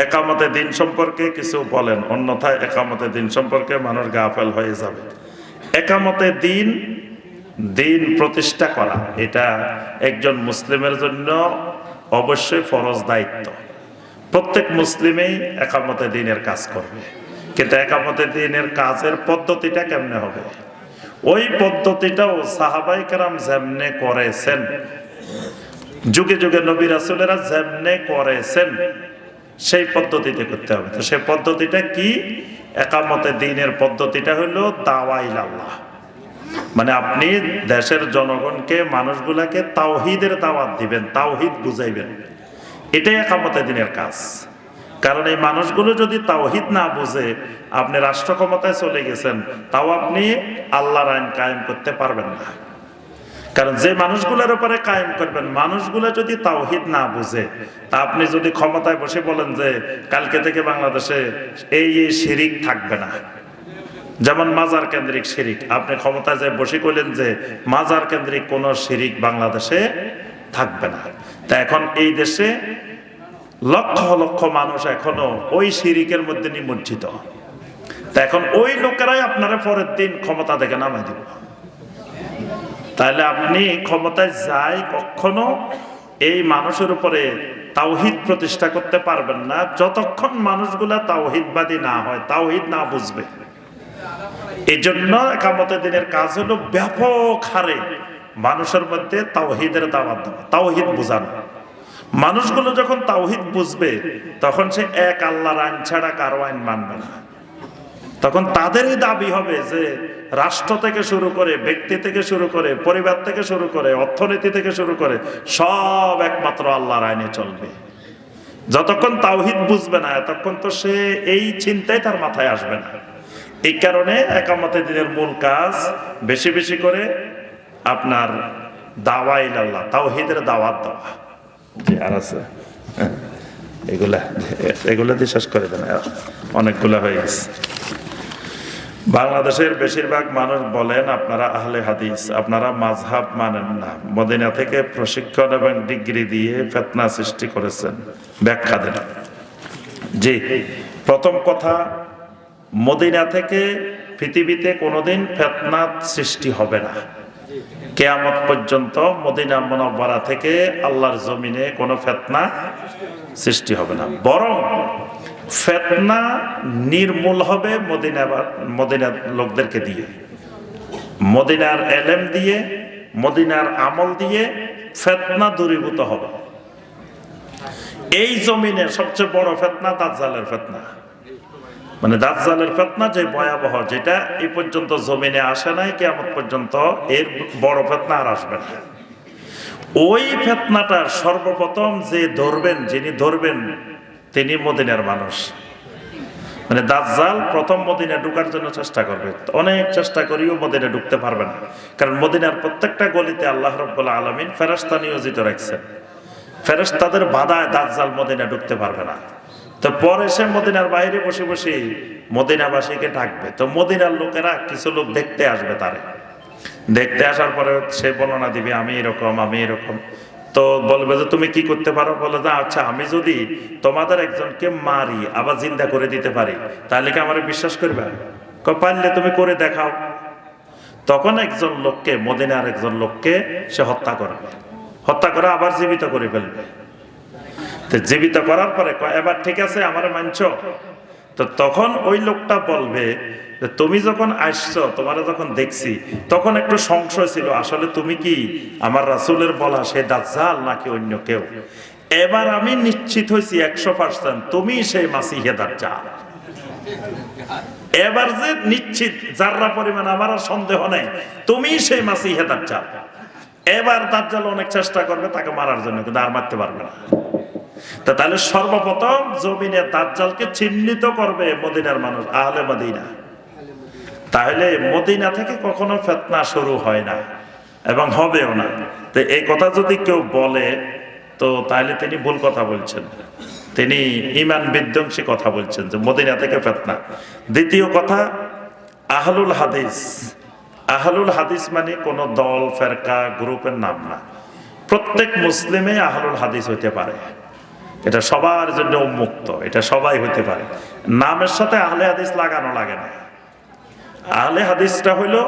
একামতে দিন সম্পর্কে কিছু বলেন, অন্যথায় একামতে দিন সম্পর্কে মানুষ গাফেল হয়ে যাবে। একামতে দিন, দিন প্রতিষ্ঠা করা, এটা একজন মুসলিমের জন্য অবশ্যই ফরজ দায়িত্ব। প্রত্যেক মুসলিমেই একামতে দিনের কাজ করবে, কিন্তু একামতে দিনের কাজের পদ্ধতিটা কেমনে হবে, ওই পদ্ধতিটাও সাহাবায়ে কেরাম যেমনে করেছেন, যুগে যুগে নবী রাসূলেরা যেমনে করেছেন, সেই পদ্ধতিতে করতে হবে। তো সেই পদ্ধতিটা কি? একামতে দিনের পদ্ধতিটা হলো দাওয়া ইলাল্লাহ, মানে আপনি দেশের জনগণকে, মানুষগুলাকে তাওহীদের দাওয়াত দিবেন, তাওহীদ বুঝাইবেন, এটাই একামতে দিনের কাজ। কারণ এই মানুষগুলো যদি তাওহীদ না বুঝে, আপনি রাষ্ট্র ক্ষমতায় চলে গেছেন, তাও আপনি আল্লাহর আইন কায়েম করতে পারবেন না। কারণ যে মানুষগুলোর উপরে কায়েম করবেন, মানুষগুলো যদি তাওহীদ না বুঝে, তা আপনি যদি ক্ষমতায় বসে বলেন যে কালকে থেকে বাংলাদেশে এই শিরিক থাকবে না, যেমন মাজার কেন্দ্রিক শিরিক, আপনি ক্ষমতায় যে বসে করলেন যে মাজার কেন্দ্রিক কোন শিরিক বাংলাদেশে থাকবে না। তা এখন এই দেশে লক্ষ লক্ষ মানুষ এখনো ওই শিরিকের মধ্যে নিমজ্জিত। তা এখন ওই লোকেরাই আপনারা পরের দিন ক্ষমতা থেকে নামাই দিব। তাহলে আপনি ক্ষমতায় যাই কখনো এই মানুষের উপরে তাওহীদ প্রতিষ্ঠা করতে পারবেন না, যতক্ষণ মানুষগুলা তাওহীদবাদী না হয়, তাওহীদ না বুঝবে। এই জন্য একামতের দিনের কাজ হলো ব্যাপক হারে মানুষের মধ্যে তাওহীদের দাওয়াত দেওয়া, তাওহীদ বোঝানো। মানুষগুলো যখন তাওহীদ বুঝবে, তখন সে এক আল্লাহর আইন ছাড়া কারো আইন মানবে না। তখন তাদেরই দাবি হবে যে রাষ্ট্র থেকে শুরু করে, ব্যক্তি থেকে শুরু করে, পরিবার থেকে শুরু করে, অর্থনীতি থেকে শুরু করে সব একমাত্র আল্লাহর আইনে চলবে। যতক্ষণ তাওহীদ বুঝবে না, ততক্ষণ তো সে এই চিন্তাই তার মাথায় আসবে না। এই কারণে একামতের দিনের মূল কাজ বেশি বেশি করে আপনার দাওয়া ইলাল্লাহ, তাওহীদের দাওয়াত দেওয়া। জি, আর আছে এগুলা দিয়ে শেষ করে দেন, অনেকগুলা হয়ে গেছে। বাংলাদেশের বেশিরভাগ মানুষ বলেন আপনারা আহলে হাদিস, আপনারা মাযহাব মানেন না, মদিনা থেকে প্রশিক্ষণ এবং ডিগ্রি দিয়ে ফিতনা সৃষ্টি করেছেন, ব্যাখ্যা দেন। জি, প্রথম কথা, মদিনা থেকে পৃথিবীতে কোনোদিন ফিতনা সৃষ্টি হবে না। কিয়ামত পর্যন্ত মদিনা মুনাওয়ারা থেকে আল্লাহর জমিনে কোনো ফিতনা সৃষ্টি হবে না, বরং ফিতনা নির্মূল হবে মদিনার লোকদেরকে দিয়ে, মদিনার ইলম দিয়ে, মদিনার আমল দিয়ে ফিতনা দূরীভূত হবে। এই জমিনে সবচেয়ে বড় ফিতনা দাজ্জালের ফিতনা, মানে দাজ্জালের ফিতনা যে ভয়াবহ, যেটা এই পর্যন্ত জমিনে আসে নাই, কিয়ামত পর্যন্ত এর বড় ফিতনা আর আসবে না। ওই ফিতনাটা সর্বপ্রথম যে ধরবেন, যিনি ধরবেন, তিনি মদিনার মানুষ। মানে দাজ্জাল প্রথম মদিনায় ঢোকার জন্য চেষ্টা করবে, অনেক চেষ্টা করেও মদিনায় ঢুকতে পারবে না, কারণ মদিনার প্রত্যেকটা গলিতে আল্লাহ রাব্বুল আলামিন ফেরেশতা নিয়োজিত রাখছেন। ফেরেশতাদের বাধায় দাজ্জাল মদিনায় ঢুকতে পারবে না। তো পরে সে মদিনার বাইরে বসে বসে মদিনাবাসীকে ডাকবে। তো মদিনার লোকেরা কিছু লোক দেখতে আসবে, তারে দেখতে আসার পরে সে বর্ণনা দিবে, আমি এরকম। তো বলবে যে তুমি কি করতে পারো? বলে যে আচ্ছা, আমি যদি তোমাদের একজনকে মারি আবার জিন্দা করে দিতে পারি, তাহলে কি আমার বিশ্বাস করবে? পারলে তুমি করে দেখাও। তখন একজন লোককে, মদিনার একজন লোককে সে হত্যা করে আবার জীবিত করে ফেলবে। তো জীবিত করার পরে এবার ঠিক আছে, আমার মানছ? তো তখন ওই লোকটা বলবে যে তুমি যখন আসছো, তোমার যখন দেখছি, তখন একটু সংশয় ছিল, আসলে তুমি কি আমার রাসূলের বলা সেই দাজ্জাল নাকি অন্য কেউ। এবার আমি নিশ্চিত হয়েছি 100% তুমি সেই মাসিহে দাজ্জাল। এবার যে নিশ্চিত, যাররা পরিমাণ আমার আর সন্দেহ নেই, তুমি সেই মাসিহে দাজ্জাল। এবার দাজ্জাল অনেক চেষ্টা করবে তাকে মারার জন্য, কিন্তু আর মারতে পারবে না। তাহলে সর্বপ্রথম জমিনে দাজ্জালকে চিহ্নিত করবে মদিনার মানুষ, আহলে মদিনা। তাহলে মদিনা থেকে কখনো ফিতনা শুরু হয় না এবং হবেও না। তো এই কথা যদি কেউ বলে, তো তাহলে তিনি ভুল কথা বলছেন, তিনি ঈমান বিধ্বংসী কথা বলছেন যে মদিনা থেকে ফিতনা। দ্বিতীয় কথা, আহলুল হাদিস মানে কোনো দল, ফেরকা, গ্রুপের নাম না। প্রত্যেক মুসলিমে আহলুল হাদিস হইতে পারে, এটা সবার জন্য উন্মুক্ত, এটা সবাই হইতে পারে। নামের সাথে আহলে হাদিস লাগানো লাগে না। আহলে হাদিসটা হইলো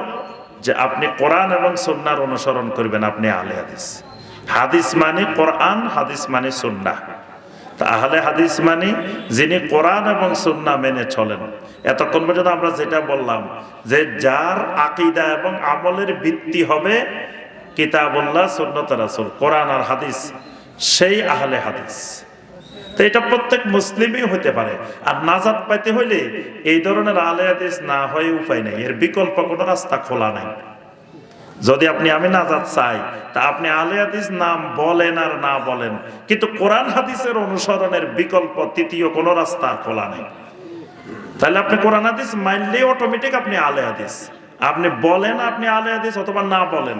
যে আপনি কোরআন এবং সুন্নাহর অনুসরণ করবেন, আপনি আহলে হাদিস। হাদিস মানে কোরআন, হাদিস মানে সুন্নাহ। তা আহলে হাদিস মানে যিনি কোরআন এবং সুন্নাহ মেনে চলেন। এতক্ষণ পর্যন্ত আমরা যেটা বললাম, যে যার আকীদা এবং আমলের ভিত্তি হবে কিতাবুল্লাহ, সুন্নাত রাসূল, কোরআন আর হাদিস, সেই আহলে হাদিস। তো এটা প্রত্যেক মুসলিমই হতে পারে। আর নাজাত পাইতে হইলে এই ধরনের আহলে হাদিস না হয় উপায় নেই, এর বিকল্প কোনো রাস্তা খোলা নাই। যদি আমি নাজাত চাই, তা আপনি আহলে হাদিস নাম বলেন আর না বলেন, কিন্তু কোরআন হাদিসের অনুসরণের বিকল্প তৃতীয় কোনো রাস্তা খোলা নেই। তাহলে আপনি কোরআন হাদিস মানলেই অটোমেটিক আপনি আহলে হাদিস। আপনি বলেন আপনি আহলে হাদিস, অথবা না বলেন,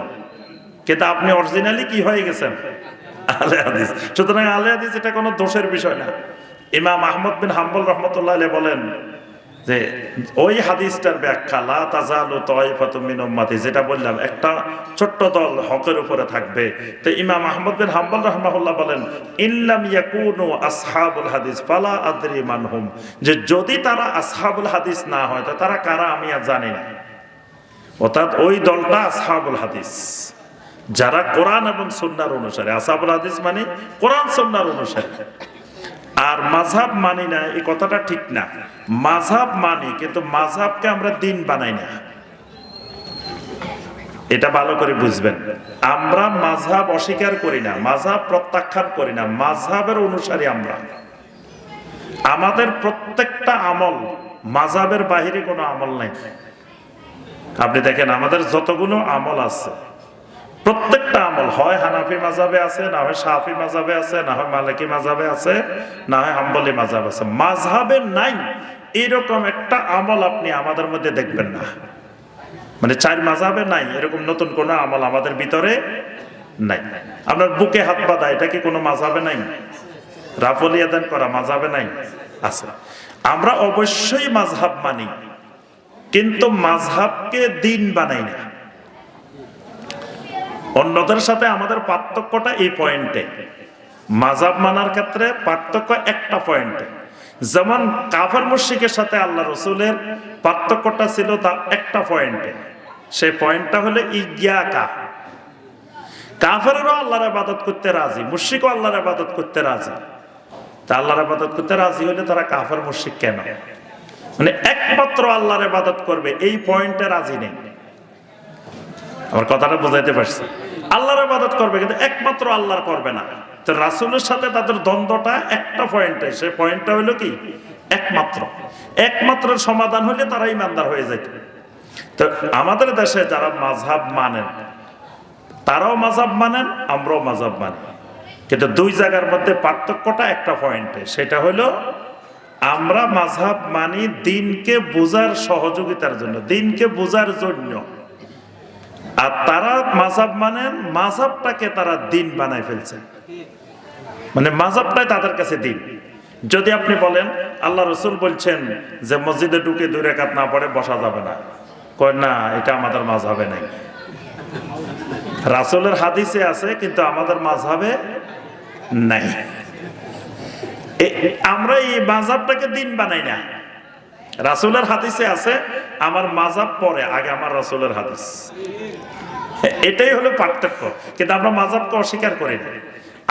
কিন্তু আপনি অরিজিনালি কি হয়ে গেছেন? আহলে হাদিস। সুতরাং আহলে হাদিস এটা কোনো দোষের বিষয় না। ইমাম আহমদ বিন হাম্বল রাহমাতুল্লাহ আলাইহি বলেন যে ওই হাদিসটার ব্যাখ্যা, লা তাজালু তায়ফাতুম মিন উম্মতি, যেটা বললাম একটা ছোট্ট দল হকের উপরে থাকবে। তো ইমাম আহমদ বিন হাম্বল রাহমাহুল্লাহ বলেন, ইল্লাম ইয়াকুনু আসহাবুল হাদিস ফালা আদরি মানহুম, যে যদি তারা আসহাবুল হাদিস না হয়, তো তারা কারা আমি আর জানি না। অর্থাৎ ওই দলটা আসহাবুল হাদিস, যারা কোরআন এবং সুন্নাহর অনুসারী। আসহাবুল হাদিস মানে কোরআন সুন্নাহর অনুসারী। আর মাযহাব মানি না, এই কথাটা ঠিক না। মাযহাব মানি, কিন্তু মাযহাবকে আমরা দিন বানাই না, এটা ভালো করে বুঝবেন। আমরা মাযহাব অস্বীকার করি না, মাযহাব প্রত্যাখ্যান করি না, মাযহাবের অনুসারী আমরা। আমাদের প্রত্যেকটা আমল মাযহাবের বাহিরে কোনো আমল নাই। আপনি দেখেন আমাদের যতগুলো আমল আছে, প্রত্যেকটা আমল হয় হানাফি মাযহাবে আছে, না হয় শাফি মাযহাবে আছে, না হয় মালিকি মাযহাবে আছে, না হয় হাম্বলি মাযহাব আছে। মাযহাবে নাই এরকম একটা আমল আপনি আমাদের মধ্যে দেখবেন না। মানে 4 মাযহাবে নাই এরকম নতুন কোনো আমল আমাদের ভিতরে নাই। আপনার বুকে হাত বাঁধা, এটা কি কোনো মাযহাবে নাই? রাফল ইয়াদান করা মাযহাবে নাই? আছে। আমরা অবশ্যই মাযহাব মানি, কিন্তু মাযহাবকে দিন বানাই না। অন্যদের সাথে আমাদের পার্থক্যটা এই পয়েন্টে। মাযহাব মানার ক্ষেত্রে পার্থক্য একটা পয়েন্টে। যেমন কাফের মুশরিকের সাথে আল্লাহ রাসূলের পার্থক্যটা ছিল তা একটা পয়েন্টে। সেই পয়েন্টটা হলো ইয়াকা। কাফেরও আল্লাহর ইবাদত করতে রাজি, মুশরিকও আল্লাহর ইবাদত করতে রাজি। তা আল্লাহর ইবাদত করতে রাজি হলে তারা কাফের মুশরিক কেন? মানে একমাত্র আল্লাহর ইবাদত করবে এই পয়েন্টে রাজি নেই। আমার কথাটা বুঝাইতে পারছি? আল্লাহর ইবাদত করবে, কিন্তু একমাত্র আল্লাহর করবে না। তো রাসূলের সাথে তাদের দ্বন্দ্বটা একটা পয়েন্টে। সেই পয়েন্টটা হলো কি? একমাত্র সমাধান হলে তারা ঈমানদার হয়ে যেত। তো আমাদের দেশে যারা মাযহাব মানেন, তারাও মাযহাব মানেন, আমরাও মাযহাব মানি, কিন্তু দুই জায়গার মধ্যে পার্থক্যটা একটা পয়েন্টে। সেটা হলো আমরা মাযহাব মানি দিনকে বোঝার সহযোগিতার জন্য, দিনকে বোঝার জন্য। আর তারা মাযহাব মানেন, মাযহাবটাকে তারা দিন বানায় ফেলছে, মানে মাযহাবটাই তাদের কাছে দিন। যদি আপনি বলেন আল্লাহ রসুল বলছেন যে মসজিদে ঢুকে 2 রাকাত না পড়ে বসা যাবে না, কয় না এটা আমাদের মাযহাবে নাই। রাসূলের হাদিসে আছে কিন্তু আমাদের মাযহাবে নাই। আমরা এই মাযহাবটাকে দিন বানাই না। রাসূলের হাদিসে আছে, আমার মাযহাব পরে, আগে আমার রাসূলের হাদিস। এটাই হলো পার্থক্য। কিন্তু আমরা মাযহাবকে অস্বীকার করি না।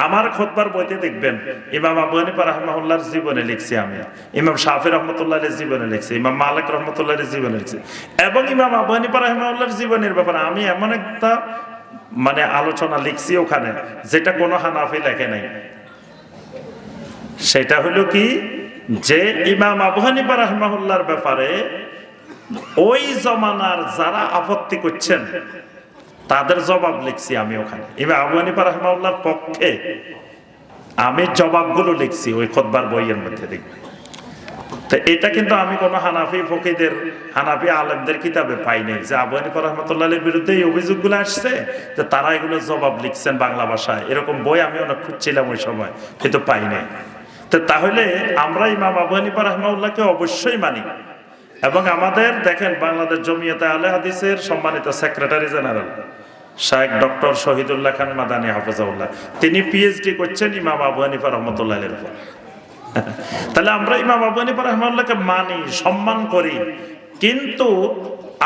আমার খুতবার বইতে দেখবেন ইমাম আবু হানিফা রাহমাহুল্লাহর জীবনে লিখছি আমি, ইমাম শাফি রাহমাতুল্লাহির জীবনে লিখছি, ইমাম মালিক রাহমাতুল্লাহির জীবনে লিখছি, এবং ইমাম আবু হানিফা রাহমাহুল্লাহর জীবনের ব্যাপারে আমি এমন একটা মানে আলোচনা লিখছি ওখানে যেটা কোনো হানাফি লেখে নাই। সেটা হলো কি, যে ইমাম আবু হানিফা রাহমাহুল্লাহর ব্যাপারে ওই জমানার যারা আপত্তি করছেন তাদের জবাব লিখছি আমি ওখানে। ইমাম আবু হানিফা রাহমাহুল্লাহর পক্ষে আমি জবাবগুলো লিখছি ওই খুতবার বইয়ের মধ্যে দেখবেন। তো এটা কিন্তু আমি কোনো হানাফি ফকিদের, হানাফি আলেমদের কিতাবে পাই নাই যে আবু হানিফা রাহমাতুল্লাহির বিরুদ্ধে এই অভিযোগগুলো আসছে, যে তারা এগুলো জবাব লিখছেন বাংলা ভাষায়। এরকম বই আমি অনেক খুঁজছিলাম ওই সময়, কিন্তু পাই নাই। তো তাহলে আমরা ইমাম আবু হানিফা রাহমাতুল্লাহকে অবশ্যই মানি। এবং আমাদের দেখেন বাংলাদেশ জমিয়তে আহলে হাদিসের সম্মানিত সেক্রেটারি জেনারেল শায়েখ ডক্টর শহীদুল্লাহ খান মাদানী হাফেজাহুল্লাহ, তিনি পিএইচডি করছেন ইমাম আবু হানিফা রাহমাতুল্লাহির উপর। তাহলে আমরা ইমাম আবু হানিফা রাহমাতুল্লাহকে মানি, সম্মান করি, কিন্তু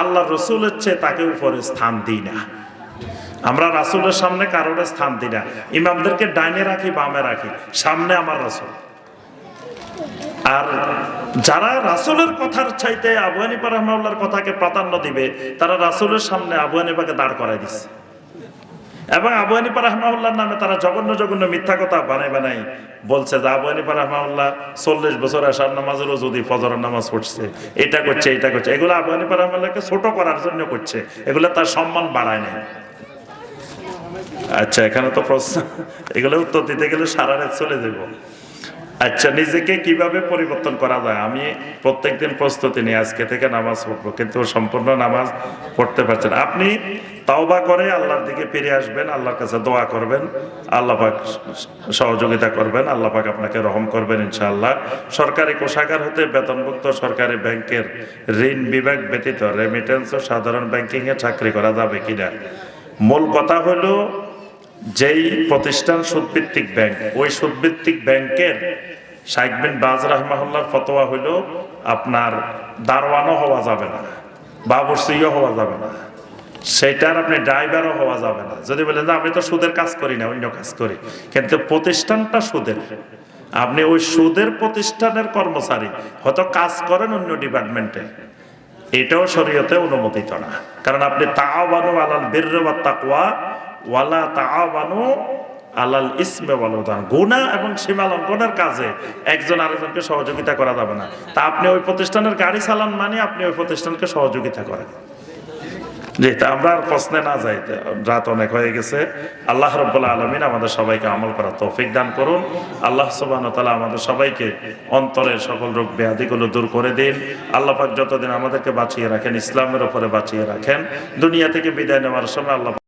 আল্লাহ রসুলের চেয়ে তাকে উপরে স্থান দিই না। আমরা রাসূলের সামনে কারোর স্থান দিই না। ইমামদেরকে ডাইনে রাখি, বামে রাখি, সামনে আমার রাসূল। আর যারা রাসূলের কথার চাইতে আবু হানিফা রাহমাতুল্লাহর কথাকে প্রাধান্য দিবে, তারা রাসূলের সামনে আবু হানিফাকে দাঁড় করায় দিচ্ছে। এবং আবু হানিফা রাহমাতুল্লাহর নামে তারা জঘন্য জঘন্য মিথ্যা কথা বানাই বলছে যে আবু হানিফা রাহমাতুল্লাহ 40 বছর আশার নামাজেরও যদি ফজরের নামাজ পড়ছে, এটা করছে, এটা করছে। এগুলো আবু হানিফা রাহমাতুল্লাহকে ছোট করার জন্য করছে, এগুলো তার সম্মান বাড়ায় না। আচ্ছা, এখানে তো প্রশ্ন, এগুলো উত্তর দিতে গেলে সারা রাত চলে যাব। আচ্ছা, নিজেকে কিভাবে পরিবর্তন করা যায়? আমি প্রত্যেকদিন প্রস্তুতি নিই, আজকে থেকে নামাজ পড়বো, কিন্তু সম্পূর্ণ নামাজ পড়তে পারছেন। আপনি তাওবা করে আল্লাহর দিকে ফিরে আসবেন, আল্লাহর কাছে দোয়া করবেন, আল্লাহ পাক সহযোগিতা করবেন, আল্লাহ পাক আপনাকে রহম করবেন ইনশাআল্লাহ। সরকারি কোষাগার হতে বেতনভুক্ত সরকারি ব্যাংকের ঋণ বিভাগ ব্যতীত রেমিটেন্স ও সাধারণ ব্যাংকিংয়ে চাকরি করা যাবে কিনা? মূল কথা হলো, যেই প্রতিষ্ঠান সুদভিত্তিক ব্যাংক, ওই সুদভিত্তিক ব্যাংকের শাইখ বিন বাজ রাহমাহুল্লাহর ফতোয়া হইল আপনার দারওয়ানও হওয়া যাবে না, বাবুর্চিও হওয়া যাবে না, সেটার আপনি ড্রাইভারও হওয়া যাবে না। যদি বলেন যে আমি তো সুদের কাজ করি না, অন্য কাজ করি, কিন্তু প্রতিষ্ঠানটা সুদের, আপনি ওই সুদের প্রতিষ্ঠানের কর্মচারী, হয়তো কাজ করেন অন্য ডিপার্টমেন্টে, এটাও শরীয়তে অনুমোদিত না। কারণ আপনি তাআওয়ানু আলাল বিররি ওয়াত তাকওয়া ওয়ালা তাআওয়ানু আলাল ইসমি ওয়াল উদওয়ান, গুনাহ এবং সীমা লঙ্ঘনের কাজে একজন আরেকজনকে সহযোগিতা করা যাবে না। তা আপনি ওই প্রতিষ্ঠানের গাড়ি চালান মানে আপনি ওই প্রতিষ্ঠানকে সহযোগিতা করেন। যেটা আমরা আর প্রশ্নে না যাই, রাত অনেক হয়ে গেছে। আল্লাহ রাব্বুল আলামিন আমাদের সবাইকে আমল করার তৌফিক দান করুন। আল্লাহ সুবহানাহু ওয়া তাআলা আমাদের সবাইকে অন্তরের সকল রোগ ব্যাধিগুলো দূর করে দিন। আল্লাহ পাক যতদিন আমাদেরকে বাঁচিয়ে রাখেন, ইসলামের উপরে বাঁচিয়ে রাখেন। দুনিয়া থেকে বিদায় নেওয়ার সময় আল্লাহ